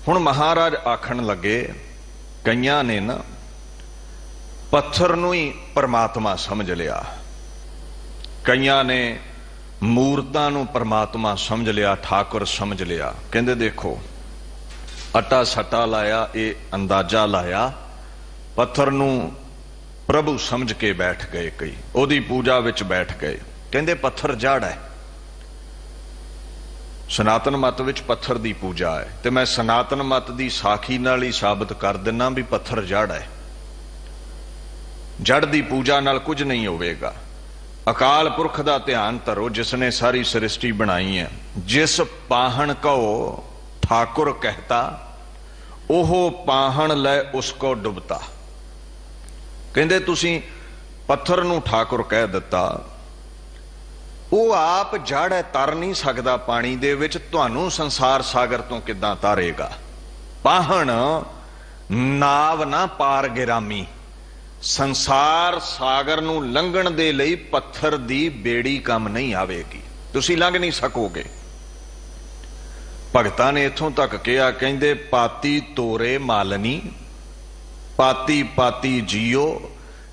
ਹੁਣ ਮਹਾਰਾਜ ਆਖਣ ਲੱਗੇ, ਕਈਆਂ ਨੇ ਨਾ ਪੱਥਰ ਨੂੰ ਹੀ ਪਰਮਾਤਮਾ ਸਮਝ ਲਿਆ, ਕਈਆਂ ਨੇ ਮੂਰਤਾਂ ਨੂੰ ਪਰਮਾਤਮਾ ਸਮਝ ਲਿਆ, ਠਾਕੁਰ ਸਮਝ ਲਿਆ। ਕਹਿੰਦੇ ਦੇਖੋ, ਅਟਾ ਸਟਾ ਲਾਇਆ, ਇਹ ਅੰਦਾਜ਼ਾ ਲਾਇਆ, ਪੱਥਰ ਨੂੰ ਪ੍ਰਭੂ ਸਮਝ ਕੇ ਬੈਠ ਗਏ, ਕਈ ਉਹਦੀ ਪੂਜਾ ਵਿੱਚ ਬੈਠ ਗਏ। ਕਹਿੰਦੇ ਪੱਥਰ ਜੜ ਹੈ। ਸਨਾਤਨ ਮਤ ਵਿੱਚ ਪੱਥਰ ਦੀ ਪੂਜਾ ਹੈ, ਤੇ ਮੈਂ ਸਨਾਤਨ ਮਤ ਦੀ ਸਾਖੀ ਨਾਲ ਹੀ ਸਾਬਤ ਕਰ ਦਿੰਨਾ ਵੀ ਪੱਥਰ ਜੜ ਹੈ। ਜੜ ਦੀ ਪੂਜਾ ਨਾਲ ਕੁਝ ਨਹੀਂ ਹੋਵੇਗਾ। ਅਕਾਲ ਪੁਰਖ ਦਾ ਧਿਆਨ ਧਰੋ, ਜਿਸ ਨੇ ਸਾਰੀ ਸ੍ਰਿਸ਼ਟੀ ਬਣਾਈ ਹੈ। ਜਿਸ ਪਾਹਣ ਕੋ ਠਾਕੁਰ ਕਹਿਤਾ, ਉਹ ਪਾਹਣ ਲੈ ਉਸ ਕੋ ਡੁਬਤਾ। ਕਹਿੰਦੇ ਤੁਸੀਂ ਪੱਥਰ ਨੂੰ ਠਾਕੁਰ ਕਹਿ ਦਿੱਤਾ, ਉਹ ਆਪ ਜੜ ਹੈ, ਤਰ ਨਹੀਂ ਸਕਦਾ ਪਾਣੀ ਦੇ ਵਿੱਚ, ਤੁਹਾਨੂੰ ਸੰਸਾਰ ਸਾਗਰ ਤੋਂ ਕਿੱਦਾਂ ਤਾਰੇਗਾ। ਪਾਹਣ ਨਾਵ ਨਾ ਪਾਰ ਗਿਰਾਮੀ, ਸੰਸਾਰ ਸਾਗਰ ਨੂੰ ਲੰਘਣ ਦੇ ਲਈ ਪੱਥਰ ਦੀ ਬੇੜੀ ਕੰਮ ਨਹੀਂ ਆਵੇਗੀ, ਤੁਸੀਂ ਲੰਘ ਨਹੀਂ ਸਕੋਗੇ। ਭਗਤਾਂ ਨੇ ਇੱਥੋਂ ਤੱਕ ਕਿਹਾ, ਕਹਿੰਦੇ ਪਾਤੀ ਤੋਰੇ ਮਾਲਨੀ, ਪਾਤੀ ਪਾਤੀ ਜੀਓ,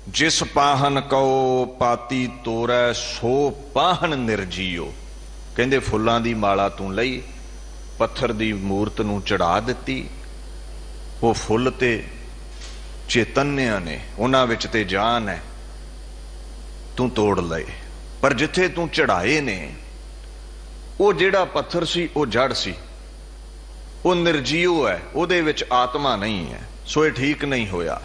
ਜਿਸ ਪਾਹਨ ਕਉ ਪਾਤੀ ਤੋਰੈ, ਸੋ ਪਾਹਨ ਨਿਰਜੀਓ। ਕਹਿੰਦੇ ਫੁੱਲਾਂ ਦੀ ਮਾਲਾ ਤੂੰ ਲਈ, ਪੱਥਰ ਦੀ ਮੂਰਤ ਨੂੰ ਚੜਾ ਦਿੱਤੀ, ਉਹ ਫੁੱਲ ਤੇ ਚੇਤੰਨਿਆ ਨੇ, ਉਹਨਾਂ ਵਿੱਚ ਤੇ ਜਾਨ ਹੈ, ਤੂੰ ਤੋੜ ਲਏ। ਪਰ ਜਿੱਥੇ ਤੂੰ ਚੜਾਏ ਨੇ, ਉਹ ਜਿਹੜਾ ਪੱਥਰ ਸੀ ਉਹ ਜੜ ਸੀ, ਉਹ ਨਿਰਜੀਵ ਹੈ, ਉਹਦੇ ਵਿੱਚ ਆਤਮਾ ਨਹੀਂ ਹੈ। ਸੋ ਇਹ ਠੀਕ ਨਹੀਂ ਹੋਇਆ।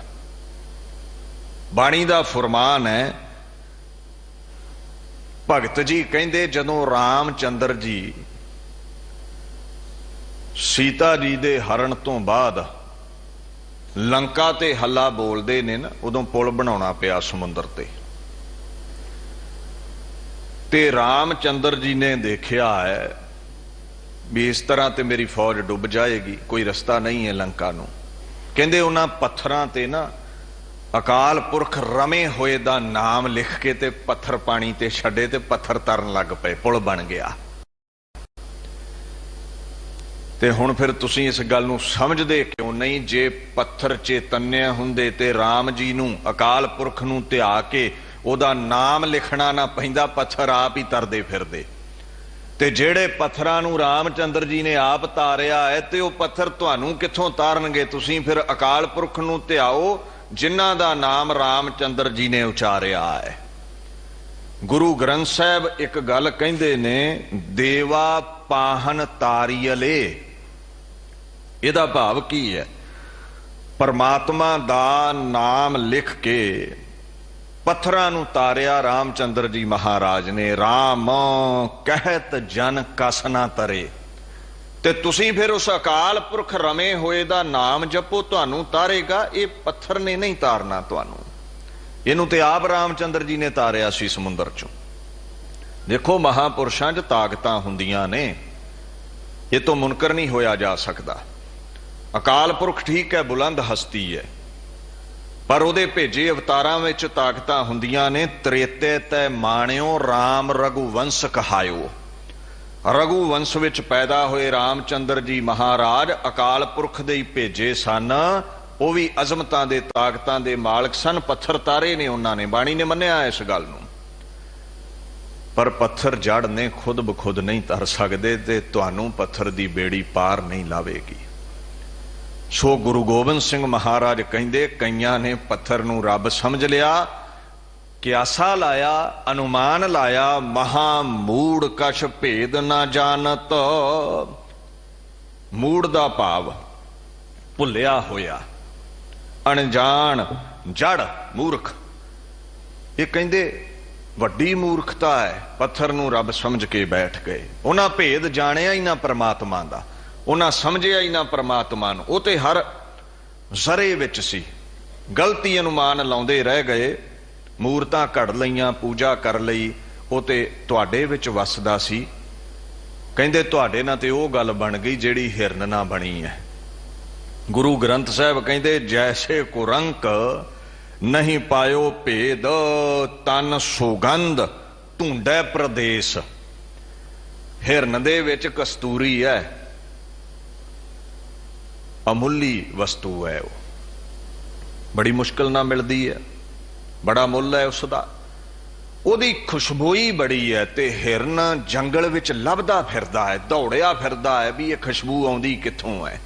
ਬਾਣੀ ਦਾ ਫਰਮਾਨ ਹੈ, ਭਗਤ ਜੀ ਕਹਿੰਦੇ ਜਦੋਂ ਰਾਮ ਚੰਦਰ ਜੀ ਸੀਤਾ ਜੀ ਦੇ ਹਰਨ ਤੋਂ ਬਾਅਦ ਲੰਕਾ ਤੇ ਹੱਲਾ ਬੋਲਦੇ ਨੇ ਨਾ, ਉਦੋਂ ਪੁਲ ਬਣਾਉਣਾ ਪਿਆ ਸਮੁੰਦਰ ਤੇ ਰਾਮ ਚੰਦਰ ਜੀ ਨੇ ਦੇਖਿਆ ਹੈ ਵੀ ਇਸ ਤਰ੍ਹਾਂ ਤੇ ਮੇਰੀ ਫੌਜ ਡੁੱਬ ਜਾਏਗੀ, ਕੋਈ ਰਸਤਾ ਨਹੀਂ ਹੈ ਲੰਕਾ ਨੂੰ। ਕਹਿੰਦੇ ਉਹਨਾਂ ਪੱਥਰਾਂ ਤੇ ਨਾ ਅਕਾਲ ਪੁਰਖ ਰਮੇ ਹੋਏ ਦਾ ਨਾਮ ਲਿਖ ਕੇ ਤੇ ਪੱਥਰ ਪਾਣੀ ਤੇ ਛੱਡੇ ਤੇ ਪੱਥਰ ਤਰਨ ਲੱਗ ਪਏ, ਪੁਲ ਬਣ ਗਿਆ। ਤੇ ਹੁਣ ਫਿਰ ਤੁਸੀਂ ਇਸ ਗੱਲ ਨੂੰ ਸਮਝਦੇ ਕਿਉਂ ਨਹੀਂ? ਜੇ ਪੱਥਰ ਚੇਤੰਨਿਆ ਹੁੰਦੇ ਤੇ ਰਾਮ ਜੀ ਨੂੰ, ਅਕਾਲ ਪੁਰਖ ਨੂੰ ਧਿਆ ਕੇ ਉਹਦਾ ਨਾਮ ਲਿਖਣਾ ਨਾ ਪੈਂਦਾ, ਪੱਥਰ ਆਪ ਹੀ ਤਰਦੇ ਫਿਰਦੇ। ਤੇ ਜਿਹੜੇ ਪੱਥਰਾਂ ਨੂੰ ਰਾਮਚੰਦਰ ਜੀ ਨੇ ਆਪ ਤਾਰਿਆ ਹੈ, ਤੇ ਉਹ ਪੱਥਰ ਤੁਹਾਨੂੰ ਕਿੱਥੋਂ ਤਾਰਨਗੇ? ਤੁਸੀਂ ਫਿਰ ਅਕਾਲ ਪੁਰਖ ਨੂੰ ਧਿਆਓ ਜਿਨ੍ਹਾਂ ਦਾ ਨਾਮ ਰਾਮਚੰਦਰ ਜੀ ਨੇ ਉਚਾਰਿਆ ਹੈ। ਗੁਰੂ ਗ੍ਰੰਥ ਸਾਹਿਬ ਇੱਕ ਗੱਲ ਕਹਿੰਦੇ ਨੇ, ਦੇਵਾ ਪਾਹਨ ਤਾਰੀਅਲੇ। ਇਹਦਾ ਭਾਵ ਕੀ ਹੈ? ਪਰਮਾਤਮਾ ਦਾ ਨਾਮ ਲਿਖ ਕੇ ਪੱਥਰਾਂ ਨੂੰ ਤਾਰਿਆ ਰਾਮਚੰਦਰ ਜੀ ਮਹਾਰਾਜ ਨੇ। ਰਾਮ ਕਹਿਤ ਜਨ ਕਸ ਨਾ ਤਰੇ। ਤੇ ਤੁਸੀਂ ਫਿਰ ਉਸ ਅਕਾਲ ਪੁਰਖ ਰਮੇ ਹੋਏ ਦਾ ਨਾਮ ਜਪੋ, ਤੁਹਾਨੂੰ ਤਾਰੇਗਾ। ਇਹ ਪੱਥਰ ਨੇ ਨਹੀਂ ਤਾਰਨਾ ਤੁਹਾਨੂੰ, ਇਹਨੂੰ ਤੇ ਆਪ ਰਾਮਚੰਦਰ ਜੀ ਨੇ ਤਾਰਿਆ ਸੀ ਸਮੁੰਦਰ ਚੋਂ। ਦੇਖੋ ਮਹਾਪੁਰਸ਼ਾਂ 'ਚ ਤਾਕਤਾਂ ਹੁੰਦੀਆਂ ਨੇ, ਇਹ ਤੋਂ ਮੁਨਕਰ ਨਹੀਂ ਹੋਇਆ ਜਾ ਸਕਦਾ। ਅਕਾਲ ਪੁਰਖ ਠੀਕ ਹੈ, ਬੁਲੰਦ ਹਸਤੀ ਹੈ, ਪਰ ਉਹਦੇ ਭੇਜੇ ਅਵਤਾਰਾਂ ਵਿੱਚ ਤਾਕਤਾਂ ਹੁੰਦੀਆਂ ਨੇ। ਤ੍ਰੇਤੇ ਤੈ ਮਾਣਿਓ ਰਾਮ ਰਘੁਵੰਸ਼ ਕਹਾਇਓ। ਰਘੁਵੰਸ਼ ਵਿੱਚ ਪੈਦਾ ਹੋਏ ਰਾਮਚੰਦਰ ਜੀ ਮਹਾਰਾਜ ਅਕਾਲ ਪੁਰਖ ਦੇ ਹੀ ਭੇਜੇ ਸਨ। ਉਹ ਵੀ ਅਜ਼ਮਤਾਂ ਦੇ ਤਾਕਤਾਂ ਦੇ ਮਾਲਕ ਸਨ। ਪੱਥਰ ਤਾਰੇ ਨੇ ਉਹਨਾਂ ਨੇ, ਬਾਣੀ ਨੇ ਮੰਨਿਆ ਇਸ ਗੱਲ ਨੂੰ। ਪਰ ਪੱਥਰ ਜੜ ਨੇ ਖੁਦ ਬਖੁਦ ਨਹੀਂ ਤਰ ਸਕਦੇ, ਤੇ ਤੁਹਾਨੂੰ ਪੱਥਰ ਦੀ ਬੇੜੀ ਪਾਰ ਨਹੀਂ ਲਾਵੇਗੀ। ਸੋ ਗੁਰੂ ਗੋਬਿੰਦ ਸਿੰਘ ਮਹਾਰਾਜ ਕਹਿੰਦੇ, ਕਈਆਂ ਨੇ ਪੱਥਰ ਨੂੰ ਰੱਬ ਸਮਝ ਲਿਆ, ਕਿਆਸਾ ਲਾਇਆ, ਅਨੁਮਾਨ ਲਾਇਆ। ਮਹਾ ਮੂੜ ਕਛ ਭੇਦ ਨਾ ਜਾਣਤ। ਮੂੜ ਦਾ ਭਾਵ ਭੁੱਲਿਆ ਹੋਇਆ, ਅਣਜਾਣ, ਜੜ, ਮੂਰਖ। ਇਹ ਕਹਿੰਦੇ ਵੱਡੀ ਮੂਰਖਤਾ ਹੈ। ਪੱਥਰ ਨੂੰ ਰੱਬ ਸਮਝ ਕੇ ਬੈਠ ਗਏ। ਉਹਨਾਂ ਭੇਦ ਜਾਣਿਆ ਹੀ ਨਾ ਪਰਮਾਤਮਾ ਦਾ, ਉਹਨਾਂ ਸਮਝਿਆ ਹੀ ਨਾ ਪਰਮਾਤਮਾ ਨੂੰ। ਉਹ ਤੇ ਹਰ ਜ਼ਰੇ ਵਿੱਚ ਸੀ, ਗਲਤੀ ਅਨੁਮਾਨ ਲਾਉਂਦੇ ਰਹਿ ਗਏ। ਮੂਰਤਾਂ ਘੜ ਲਈਆਂ, ਪੂਜਾ ਕਰ ਲਈ, ਉਹ ਤੇ ਤੁਹਾਡੇ ਵਿੱਚ ਵਸਦਾ ਸੀ। ਕਹਿੰਦੇ ਤੁਹਾਡੇ ਨਾਲ ਤੇ ਉਹ ਗੱਲ ਬਣ ਗਈ ਜਿਹੜੀ ਹਿਰਨ ਨਾਲ ਬਣੀ ਹੈ। ਗੁਰੂ ਗ੍ਰੰਥ ਸਾਹਿਬ ਕਹਿੰਦੇ, ਜੈਸੇ ਕੁਰੰਕ ਨਹੀਂ ਪਾਇਓ ਭੇਦ, ਤਨ ਸੁਗੰਧ ਢੂੰਡੈ ਪ੍ਰਦੇਸ਼। ਹਿਰਨ ਦੇ ਵਿੱਚ ਕਸਤੂਰੀ ਹੈ, ਅਮੁੱਲੀ ਵਸਤੂ ਹੈ, ਉਹ ਬੜੀ ਮੁਸ਼ਕਿਲ ਨਾਲ ਮਿਲਦੀ ਹੈ, ਬੜਾ ਮੁੱਲ ਹੈ ਉਸਦਾ। ਉਹਦੀ ਖੁਸ਼ਬੂ ਹੀ ਬੜੀ ਹੈ, ਤੇ ਹਿਰਨ ਜੰਗਲ ਵਿੱਚ ਲੱਭਦਾ ਫਿਰਦਾ ਹੈ, ਦੌੜਿਆ ਫਿਰਦਾ ਹੈ ਵੀ ਇਹ ਖੁਸ਼ਬੂ ਆਉਂਦੀ ਕਿੱਥੋਂ ਹੈ।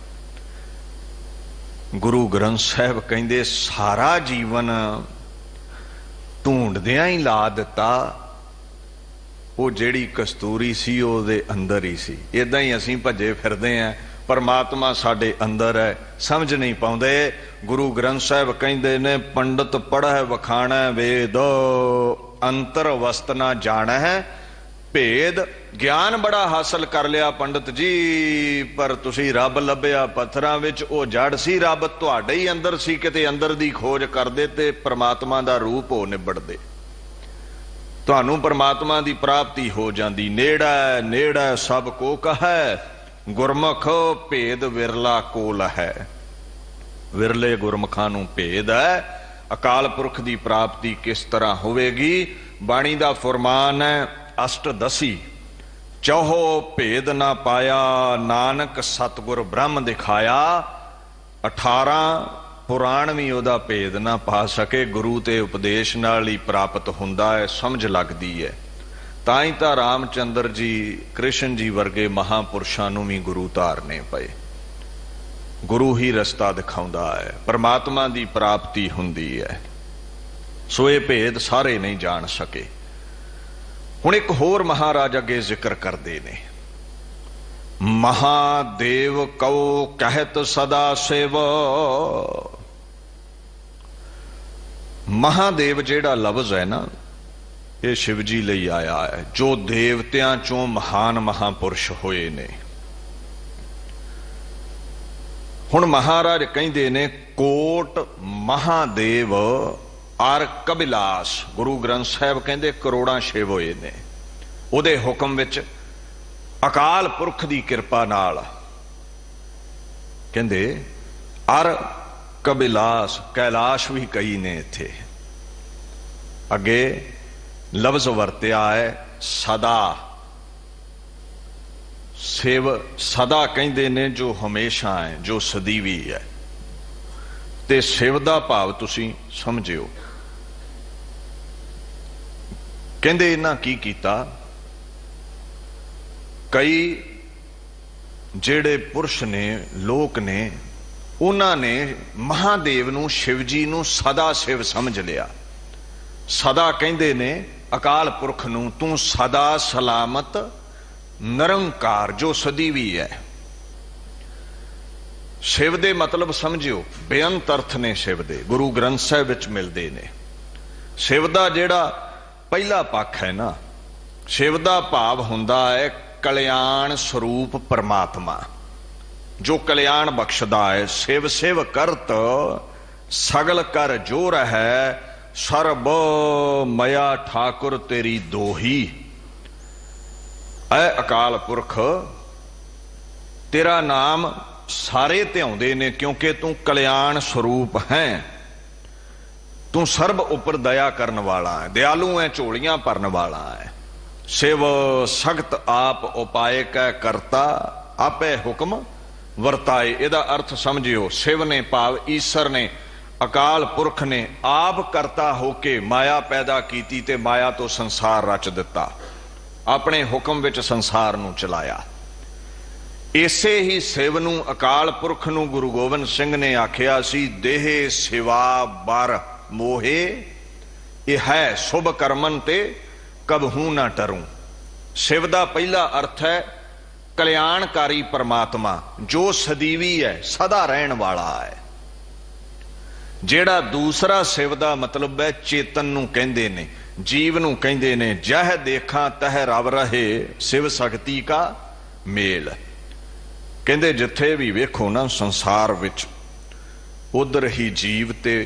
ਗੁਰੂ ਗ੍ਰੰਥ ਸਾਹਿਬ ਕਹਿੰਦੇ ਸਾਰਾ ਜੀਵਨ ਢੂੰਡਦਿਆਂ ਹੀ ਲਾ ਦਿੱਤਾ। ਉਹ ਜਿਹੜੀ ਕਸਤੂਰੀ ਸੀ ਉਹਦੇ ਅੰਦਰ ਹੀ ਸੀ। ਇਦਾਂ ਹੀ ਅਸੀਂ ਭੱਜੇ ਫਿਰਦੇ ਆਂ, ਪਰਮਾਤਮਾ ਸਾਡੇ ਅੰਦਰ ਹੈ, ਸਮਝ ਨਹੀਂ ਪਾਉਂਦੇ। ਗੁਰੂ ਗ੍ਰੰਥ ਸਾਹਿਬ ਕਹਿੰਦੇ ਨੇ, ਪੰਡਤ ਪੜ੍ਹੈ ਵਖਾਣੈ ਵੇਦ, ਅੰਤਰ ਵਸਤ ਨਾ ਜਾਣੈ ਭੇਦ। ਗਿਆਨ ਬੜਾ ਹਾਸਲ ਕਰ ਲਿਆ ਪੰਡਤ ਜੀ, ਪਰ ਤੁਸੀਂ ਰੱਬ ਲੱਭਿਆ ਪੱਥਰਾਂ ਵਿੱਚ। ਉਹ ਜੜ ਸੀ, ਰੱਬ ਤੁਹਾਡੇ ਹੀ ਅੰਦਰ ਸੀ। ਕਿਤੇ ਅੰਦਰ ਦੀ ਖੋਜ ਕਰਦੇ ਤੇ ਪਰਮਾਤਮਾ ਦਾ ਰੂਪ ਹੋ ਨਿਬੜਦੇ, ਤੁਹਾਨੂੰ ਪਰਮਾਤਮਾ ਦੀ ਪ੍ਰਾਪਤੀ ਹੋ ਜਾਂਦੀ। ਨੇੜਾ ਨੇੜਾ ਸਭ ਕੋ ਕਹੈ, ਗੁਰਮੁਖ ਭੇਦ ਵਿਰਲਾ ਕੋਲ ਹੈ। ਵਿਰਲੇ ਗੁਰਮੁਖਾਂ ਨੂੰ ਭੇਦ ਹੈ। ਅਕਾਲ ਪੁਰਖ ਦੀ ਪ੍ਰਾਪਤੀ ਕਿਸ ਤਰ੍ਹਾਂ ਹੋਵੇਗੀ? ਬਾਣੀ ਦਾ ਫੁਰਮਾਨ ਹੈ, ਅਸ਼ਟਦਸੀ ਚੌਹੋ ਭੇਦ ਨਾ ਪਾਇਆ, ਨਾਨਕ ਸਤਿਗੁਰ ਬ੍ਰਹਮ ਦਿਖਾਇਆ। 18 ਪੁਰਾਣ ਵੀ ਉਹਦਾ ਭੇਦ ਨਾ ਪਾ ਸਕੇ। ਗੁਰੂ ਤੇ ਉਪਦੇਸ਼ ਨਾਲ ਹੀ ਪ੍ਰਾਪਤ ਹੁੰਦਾ ਹੈ, ਸਮਝ ਲੱਗਦੀ ਹੈ। ਤਾਂ ਹੀ ਤਾਂ ਰਾਮਚੰਦਰ ਜੀ, ਕ੍ਰਿਸ਼ਨ ਜੀ ਵਰਗੇ ਮਹਾਪੁਰਸ਼ਾਂ ਨੂੰ ਵੀ ਗੁਰੂ ਧਾਰਨੇ ਪਏ। ਗੁਰੂ ਹੀ ਰਸਤਾ ਦਿਖਾਉਂਦਾ ਹੈ, ਪਰਮਾਤਮਾ ਦੀ ਪ੍ਰਾਪਤੀ ਹੁੰਦੀ ਹੈ। ਸੋ ਇਹ ਭੇਦ ਸਾਰੇ ਨਹੀਂ ਜਾਣ ਸਕੇ। ਹੁਣ ਇੱਕ ਹੋਰ ਮਹਾਰਾਜ ਅੱਗੇ ਜ਼ਿਕਰ ਕਰਦੇ ਨੇ, ਮਹਾਦੇਵ ਕਉ ਕਹਿਤ ਸਦਾ ਸਿਵ। ਮਹਾਦੇਵ ਜਿਹੜਾ ਲਫ਼ਜ਼ ਹੈ ਨਾ, ਇਹ ਸ਼ਿਵ ਜੀ ਲਈ ਆਇਆ ਹੈ, ਜੋ ਦੇਵਤਿਆਂ ਚੋਂ ਮਹਾਨ ਮਹਾਪੁਰਸ਼ ਹੋਏ ਨੇ। ਹੁਣ ਮਹਾਰਾਜ ਕਹਿੰਦੇ ਨੇ, ਕੋਟ ਮਹਾਦੇਵ ਅਰ ਕਬਿਲਾਸ। ਗੁਰੂ ਗ੍ਰੰਥ ਸਾਹਿਬ ਕਹਿੰਦੇ ਕਰੋੜਾਂ ਸ਼ਿਵ ਹੋਏ ਨੇ ਉਹਦੇ ਹੁਕਮ ਵਿੱਚ, ਅਕਾਲ ਪੁਰਖ ਦੀ ਕਿਰਪਾ ਨਾਲ। ਕਹਿੰਦੇ ਅਰ ਕਬਿਲਾਸ, ਕੈਲਾਸ਼ ਵੀ ਕਈ ਨੇ ਇੱਥੇ। ਅੱਗੇ ਲਫ਼ਜ਼ ਵਰਤਿਆ ਹੈ ਸਦਾ। ਸਿਵ ਸਦਾ ਕਹਿੰਦੇ ਨੇ ਜੋ ਹਮੇਸ਼ਾ ਹੈ, ਜੋ ਸਦੀਵੀ ਹੈ। ਤੇ ਸਿਵ ਦਾ ਭਾਵ ਤੁਸੀਂ ਸਮਝਿਓ, कहंदे इन्हां की कीता, कई जेड़े पुरुष ने लोक ने उन्होंने महादेव नूं शिव जी नूं सदा शिव समझ लिया। सदा कहंदे ने अकाल पुरख नूं तू सदा सलामत निरंकार जो सदीवी है। शिव दे मतलब समझियो बेअंत अर्थ ने शिव दे, गुरु ग्रंथ साहिब विच मिलदे ने। शिव दा जेड़ा पहला पक्ष है ना, शिव दा भाव हुंदा है कल्याण स्वरूप परमात्मा, जो कल्याण बख्शदा है। शिव शिव करत सगल कर जोर है, सर्ब मया ठाकुर तेरी दोही। ऐ अकाल पुरख तेरा नाम सारे ध्याउंदे ने, क्योंकि तू कल्याण स्वरूप है। तू सर्ब उपर दया करन वाला है, दयालु है, झोलियां भरन वाला है। शिव सख्त आप उपाय कै करता, आपे हुक्म वरताए। इहदा अर्थ समझियो, शिव ने भाव ईश्वर ने, अकाल पुरख ने आप करता होके माया पैदा कीती ते माया तो संसार रच दिता, अपने हुक्म विच संसार नूं चलाया। इसे ही शिव नूं अकाल पुरख नूं गुरु गोबिंद सिंह ने आखिया सी, देह सिवा बर मोहे यह है शुभ कर्मन ते कबहू ना टरूं। शिव दा पहला अर्थ है कल्याणकारी परमात्मा, जो सदीवी है, सदा रहन वाला है। जेड़ा दूसरा शिव दा मतलब है चेतन नूं कहंदे ने, जीव नूं कहंदे ने। जह देखा तह रव रहे, शिव शक्ति का मेल। कहंदे जिथे भी वेखो ना संसार विच, उधर ही जीव ते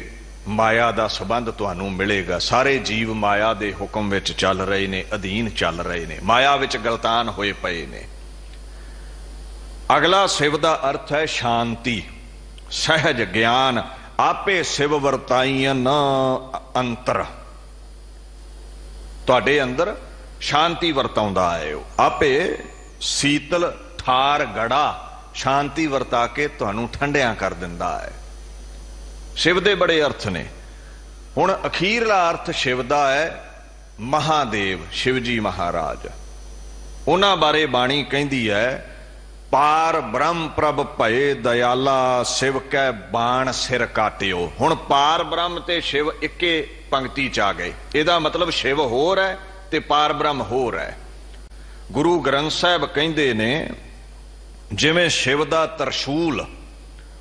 माया दा संबंध तुहानूं मिलेगा। सारे जीव माया दे हुक्म विच चल रहे ने, अधीन चल रहे ने, माया विच गलतान होए पए ने। अगला शिव दा अर्थ है शांति, सहज ज्ञान। आपे शिव वरताईयन अंतर, तुहाडे अंदर शांति वरताउंदा है। आपे शीतल ठार गड़ा शांति वरता के तुहानूं ठंडिया कर दिंदा है। शिव दे बड़े अर्थ ने। हुण अखीरला अर्थ शिव दा है महादेव, शिवजी महाराज। उन्हां बारे बाणी कहंदी है, पार ब्रह्म प्रभ भये दयाला, शिव कै बाण सिर काटियो। हुण पार ब्रह्म ते शिव इक्के पंक्ति च आ गए। इहदा मतलब शिव होर है ते पार ब्रह्म होर है। गुरु ग्रंथ साहिब कहंदे ने, जिवें शिव दा तरशूल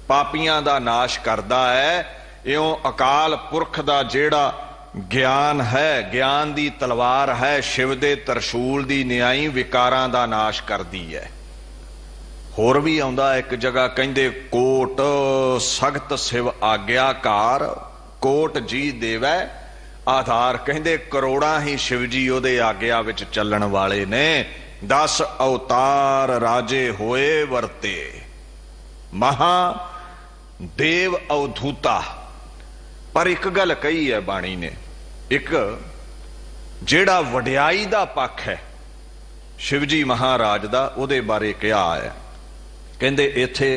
पापियां दा नाश करदा है, इउं अकाल पुरख दा जेड़ा ज्ञान है, ज्ञान दी तलवार है, शिव दे तरशूल दी न्याई विकारां दा नाश करदी है। होर भी आउंदा एक जगह, कहंदे कोट सख्त शिव आग्याकार, कोट जी देवै आधार। कहंदे करोड़ां ही शिव जी ओदे आग्या विच चलण वाले ने। 10 अवतार राजे होए वरते, महा देव अवधूता। पर एक गल कही है बाणी ने, एक जेड़ा वड्याई दा पक्ष है शिवजी महाराज दा, उहदे बारे कहा है। कहंदे इत्थे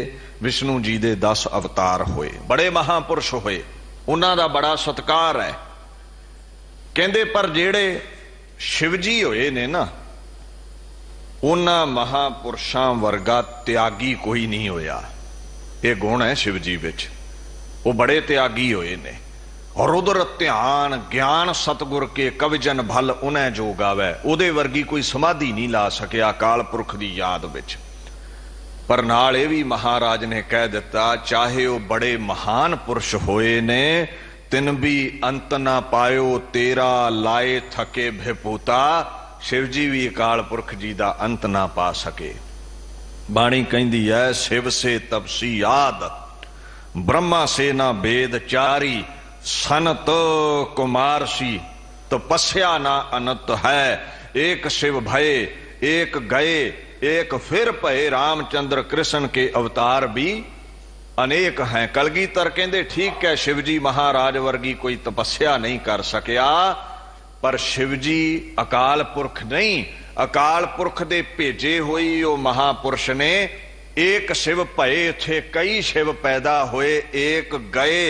विष्णु जी दे 10 अवतार होए, बड़े महापुरुष होए, उन्हां दा बड़ा सत्कार है। कहंदे पर जेड़े शिवजी होए ने ना, उन्हां महापुरुषां वर्गा त्यागी कोई नहीं होया। ये गुण है शिवजी विच, वो बड़े त्यागी होए ने। और उधर ध्यान ज्ञान सतगुर के कवजन भल उन्हें जो गावै, उहदे वर्गी कोई समाधि नहीं ला सकिया अकाल पुरख दी याद विच। पर नाल ये भी महाराज ने कह दिता, चाहे वो बड़े महान पुरुष होए ने, तिन भी अंत ना पायो तेरा लाए थके भेपूता। शिवजी भी अकाल पुरख जी दा अंत ना पा सके। बाणी कहंदी है, शिव से तपसी याद, ब्रह्मा से ना वेद चारी, सनत कुमार सी तपस्या ना अनंत है। एक शिव भये एक गए, एक फिर भये, रामचंद्र कृष्ण के अवतार भी अनेक हैं। कलगीधर कहंदे ठीक है, शिवजी महाराज वर्गी कोई तपस्या नहीं कर सकिया, पर शिवजी अकाल पुरख नहीं, अकाल पुरख दे भेजे हुई वो महापुरुष ने। एक शिव भये थे कई शिव पैदा हुए, एक गए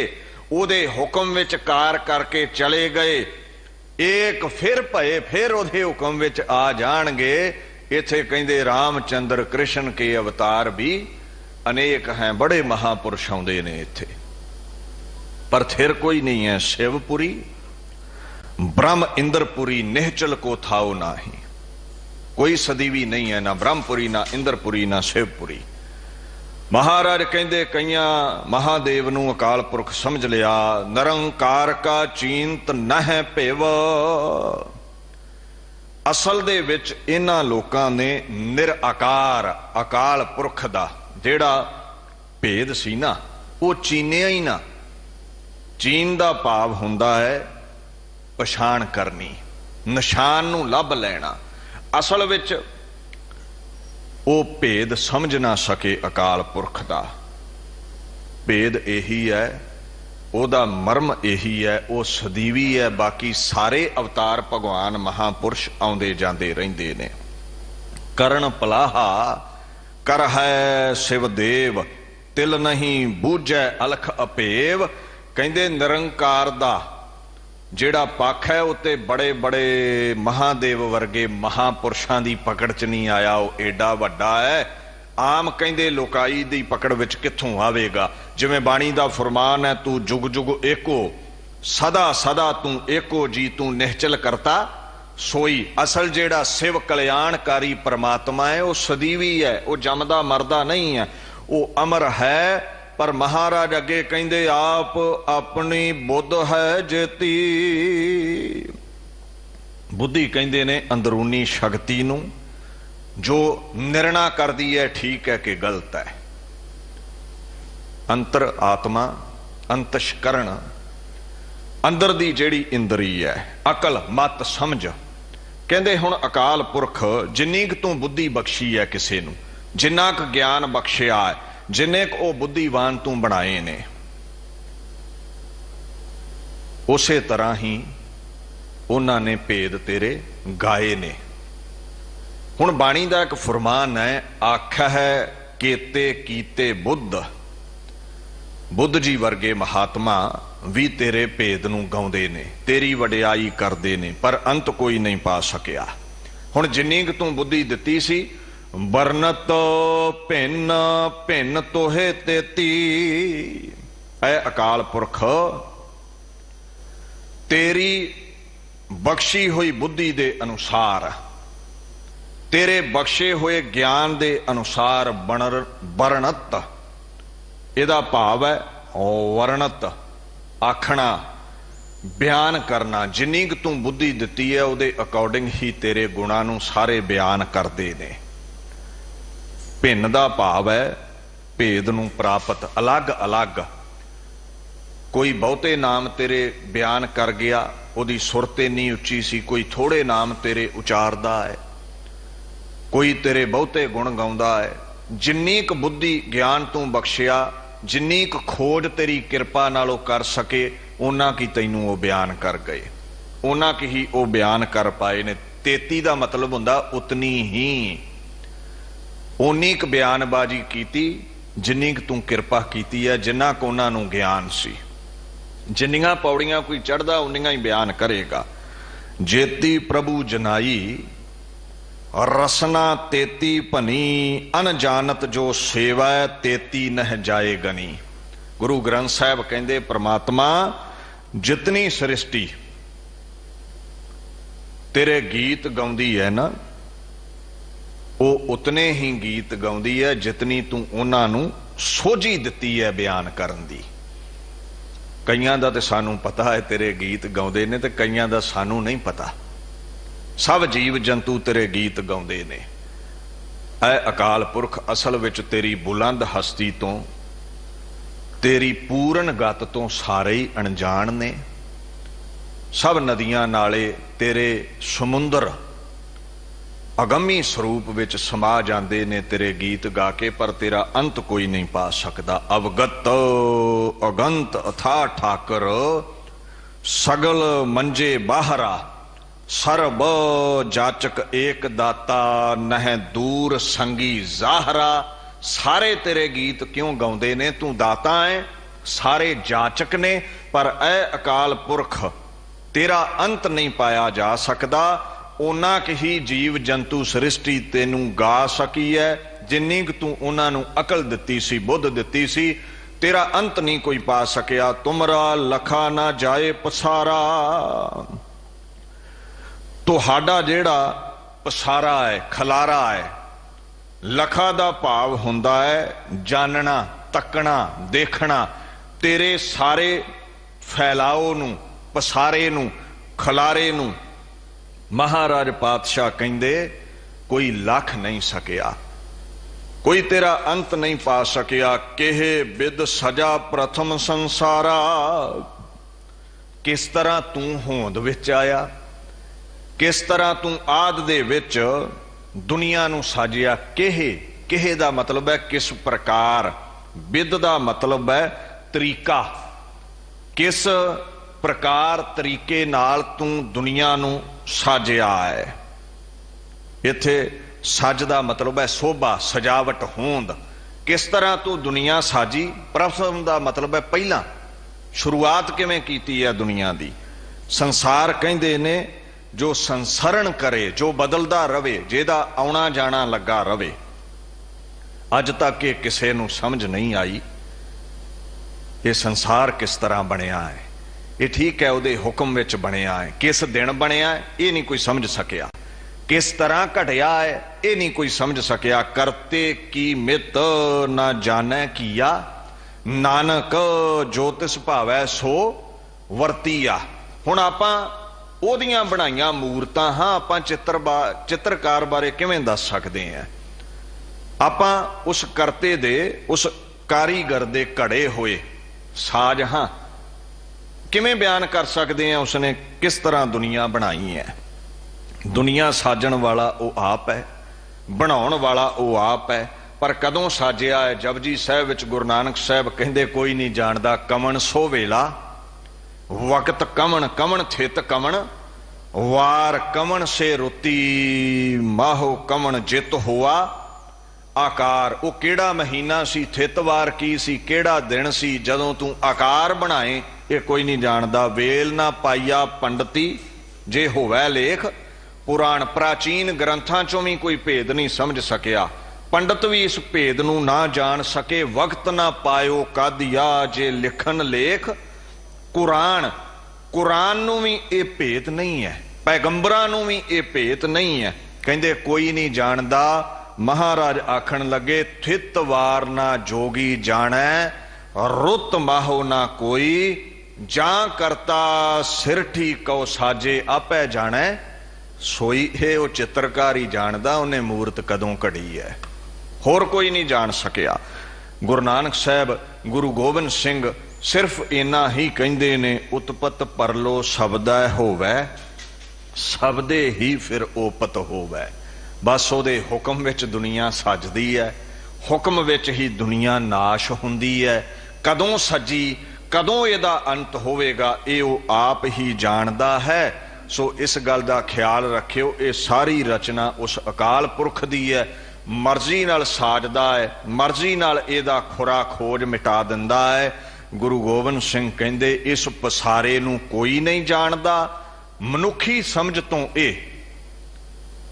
उहदे हुक्म विच कार करके चले गए। एक फिर भये फिर उहदे हुक्म विच आ जाणगे। इत्थे कहंदे रामचंद्र कृष्ण के अवतार भी अनेक हैं, बड़े महापुरुष आउंदे ने इत्थे, पर थिर कोई नहीं है। शिवपुरी ब्रह्म इंद्रपुरी निहचल को थाओ नाही। कोई सदीवी नहीं है, ना ब्रह्मपुरी ना इंद्रपुरी ना शिवपुरी। महाराज कहंदे कईयां महादेव नूं अकाल पुरख समझ लिया। निरंकार का चींत नह भिव। असल दे विच इन्हां लोकां ने निराकार अकाल पुरख दा जिहड़ा भेद सी ना वो चीनिया ही ना। चीन दा भाव हुंदा है पछाण करनी, निशान नूं लभ लैना। असल विच वो भेद समझ ना सके अकाल पुरख दा। भेद यही है, ओदा मर्म यही है, वो सदीवी है। बाकी सारे अवतार भगवान महापुरुष आउंदे जांदे रहिंदे ने। करण पलाहा कर है शिवदेव, तिल नहीं बूझै अलख अपेव। कहंदे निरंकार दा जिहड़ा पक्ष है उत्ते बड़े बड़े महादेव वर्गे महापुरुषां दी पकड़ च नहीं आया। वो एडा वड्डा है, आम कहंदे लोकाई दी पकड़ विच कित्थों आवेगा। जिवें बाणी दा फरमान है, तू जुग जुग एको, सदा सदा तू एको जी, तू निहचल करता सोई। असल जिहड़ा शिव कल्याणकारी परमात्मा है वो सदीवी है, वो जमदा मरदा नहीं है, वो अमर है। पर महाराज अगे कहंदे आप अपनी बुद्ध है जेती। बुद्धि कहंदे ने अंदरूनी शक्ति नूं जो निर्णय कर दी है ठीक है कि गलत है। अंतर आत्मा अंतशकरण अंदर दी जेड़ी इंद्री है, अकल मत समझ। कहंदे हुण अकाल पुरख जिन्नी क तू बुद्धि बख्शी है किसे नूं, जिन्ना क ज्ञान बख्शिया है, जिन्ने क ओ बुद्धिवान तू बनाए ने, उसे तरह ही उन्होंने भेद तेरे गाए ने। हुण बाणी दा एक फरमान है, आख है केते कीते बुद्ध। बुद्ध जी वर्गे महात्मा भी तेरे भेद नूं गाउंदे ने, तेरी वडियाई करदे ने, पर अंत कोई नहीं पा सकिया। हुण जिन्नी क तू बुद्धि दित्ती सी, वर्णत भिन्न भिन्न तोहे तेती। ऐ अकाल पुरख तेरी बख्शी हुई बुद्धि दे अनुसार, तेरे बख्शे हुए ज्ञान दे अनुसार वर्णत, इहदा भाव है वर्णत आखना, बयान करना। जिन्नी क तू बुद्धि दित्ती है उहदे अकॉर्डिंग ही तेरे गुणां नूं सारे बयान करदे ने। भिन्न दा भाव है भेद नूं प्राप्त, अलग अलग। कोई बहुते नाम तेरे बयान कर गया, उहदी सुरत इन्नी उच्ची सी, कोई थोड़े नाम तेरे उचारदा है, कोई तेरे बहुते गुण गाउंदा है। जिन्नी क बुद्धि ज्ञान तू बख्शिया, जिन्नी क खोज तेरी किरपा नालों कर सके, उन्ना की तैनूं वो बयान कर गए, उन्ना की ही वो बयान कर पाए ने। 33 का मतलब हुंदा उतनी ही, उन्नी क बयानबाजी कीती जिन्नी क तू किरपा कीती है, जिन्ना क उन्हां नूं ज्ञान सी। जिन्नियां पौड़ियां कोई चढ़दा उन्नियां ही बयान करेगा। जेती प्रभु जनाई रसना तेती भनी, अनजानत जो सेवा तेती नह जाए गनी। गुरु ग्रंथ साहब कहंदे परमात्मा जितनी सृष्टि तेरे गीत गाउंदी है ना, वो उतने ही गीत गाउंदी है जितनी तू उन्हां नूं सोझी दित्ती है बयान करन दी। कईयां दा ते सानू पता है तेरे गीत गाउंदे ने, ते कईयां दा सानू नहीं पता। सब जीव जंतु तेरे गीत गाउंदे ने। ऐ अकाल पुरख असल विच तेरी बुलंद हस्ती तो, तेरी पूर्ण गत तो सारे ही अणजाण ने। सब नदियां नाले तेरे समुंदर अगमी स्वरूप विच समा जाते ने तेरे गीत गा के, पर तेरा अंत कोई नहीं पा सकता। अवगत अगंत अथा ठाकर सगल मंजे बाहरा, सर्ब जाचक एक दाता नह दूर संगी जाहरा। सारे तेरे गीत क्यों गाउंदे ने? तू दाता है, सारे जाचक ने, पर ऐ अकाल पुरख तेरा अंत नहीं पाया जा सकता। उन्ना क ही जीव जंतु सृष्टि तेनू गा सकी है जिन्नी क तू उन्हां नू अकल दिती सी, बुद्ध दिती सी। तेरा अंत नहीं कोई पा सकिया। तुमरा लखा ना जाए पसारा। तुहाडा जेड़ा पसारा है, खलारा है, लखा दा भाव हुंदा है जानना, तकना, देखना। तेरे सारे फैलाओ नू, पसारे नू, खलारे नू महाराज पातशाह कहंदे कोई लख नहीं सकिया, कोई तेरा अंत नहीं पा सकिया। केहे बिद सजा प्रथम संसारा। किस तरह तू होंद विच आया, किस तरह तू आद दे विच दुनिया नू साजिया। केहे, केहे दा मतलब है किस प्रकार, बिद दा मतलब है तरीका। किस प्रकार तरीके नाल तू दुनिया नू साजिया है। इत्थे सज दा मतलब है शोभा, सजावट, होंद। किस तरह तू दुनिया साजी। प्रथम दा मतलब है पहला, शुरुआत किवें कीती है दुनिया दी। संसार कहंदे ने जो संसरण करे, जो बदलदा रवे, जेदा आउणा जाना लगा रवे। अज तक ये किसे नू समझ नहीं आई ये संसार किस तरह बनिया है। ये ठीक है उहदे हुक्म विच बनिया है, किस दिन बनिया है ये नहीं कोई समझ सकिया। किस तरह घटिया है ये नहीं कोई समझ सकिया। करते की मित ना जाने किया, नानक जो तिस भावै सो वरतिया। हुण आपां ओदियां बनाईयां मूरतां हाँ आपां चित्रकार बारे किवें दस सकदे हैं। आपां उस करते दे, उस कारीगर दे घड़े हुए साज हाँ किवें बयान कर सकते हैं उसने किस तरह दुनिया बनाई है। दुनिया साजण वाला वो आप है, बनाउण वाला वो आप है। पर कदों साजिया है। जपजी साहिब विच गुरु नानक साहिब कहंदे कोई नहीं जानदा कमन सो वेला, वक्त कमन कमन थित कमन, वार कमन से रुती, माहो कमन जित हुआ आकार। वो केड़ा महीना सी, थितवार की सी, केड़ा दिन सी जदों तू आकार बनाए ये कोई नहीं जानदा। वेल ना पाइया पंडिती जे होवै लेख, पुराण प्राचीन ग्रंथां चों भी कोई भेद नहीं समझ सकिया। पंडित भी इस भेद नू ना जान सके। वक्त ना पायो कादिया जे लिखन लेख, कुरान कुरान नू भी ये भेद नहीं है, पैगंबरां नू भी ये भेद नहीं है। कहंदे कोई नहीं जानदा। महाराज आखण लगे थित वार ना जोगी जाणै, रुत माहो ना कोई, जां करता सिरठी कौ साजे आपै जाणै सोई। है वो चित्रकार ही जानदा उन्हें मूर्त कदों घड़ी है, होर कोई नहीं जान सकिया। गुरु नानक साहब, गुरु गोबिंद सिंह सिर्फ इना ही कहंदे ने उत्पत परलो शब्दै होवै, शब्दे ही फिर ओपत होवै। बस ਉਹਦੇ हुक्म विच दुनिया सजदी है, हुक्म विच ही दुनिया नाश हुंदी है। कदों सजी, कदों ਇਹਦਾ अंत होवेगा ये वो आप ही जानदा है। सो इस गल का ख्याल रखियो। ये सारी रचना उस अकाल पुरख दी है। मर्जी नाल साजदा है, मर्जी नाल ਇਹਦਾ खुरा खोज मिटा दिंदा है। गुरु गोबिंद सिंह कहंदे इस पसारे नू कोई नहीं जानदा। मनुखी समझ तो ये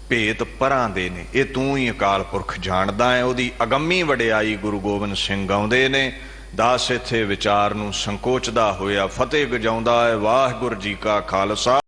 भेद परां दे ने, ये तू ही अकाल पुरख जानदा है। उहदी अगम्मी वडियाई गुरु गोबिंद सिंह गाउंदे ने। दास इत्थे विचार नू संकोचदा होया फतेह गजाउंदा है। वाहिगुरू जी का खालसा।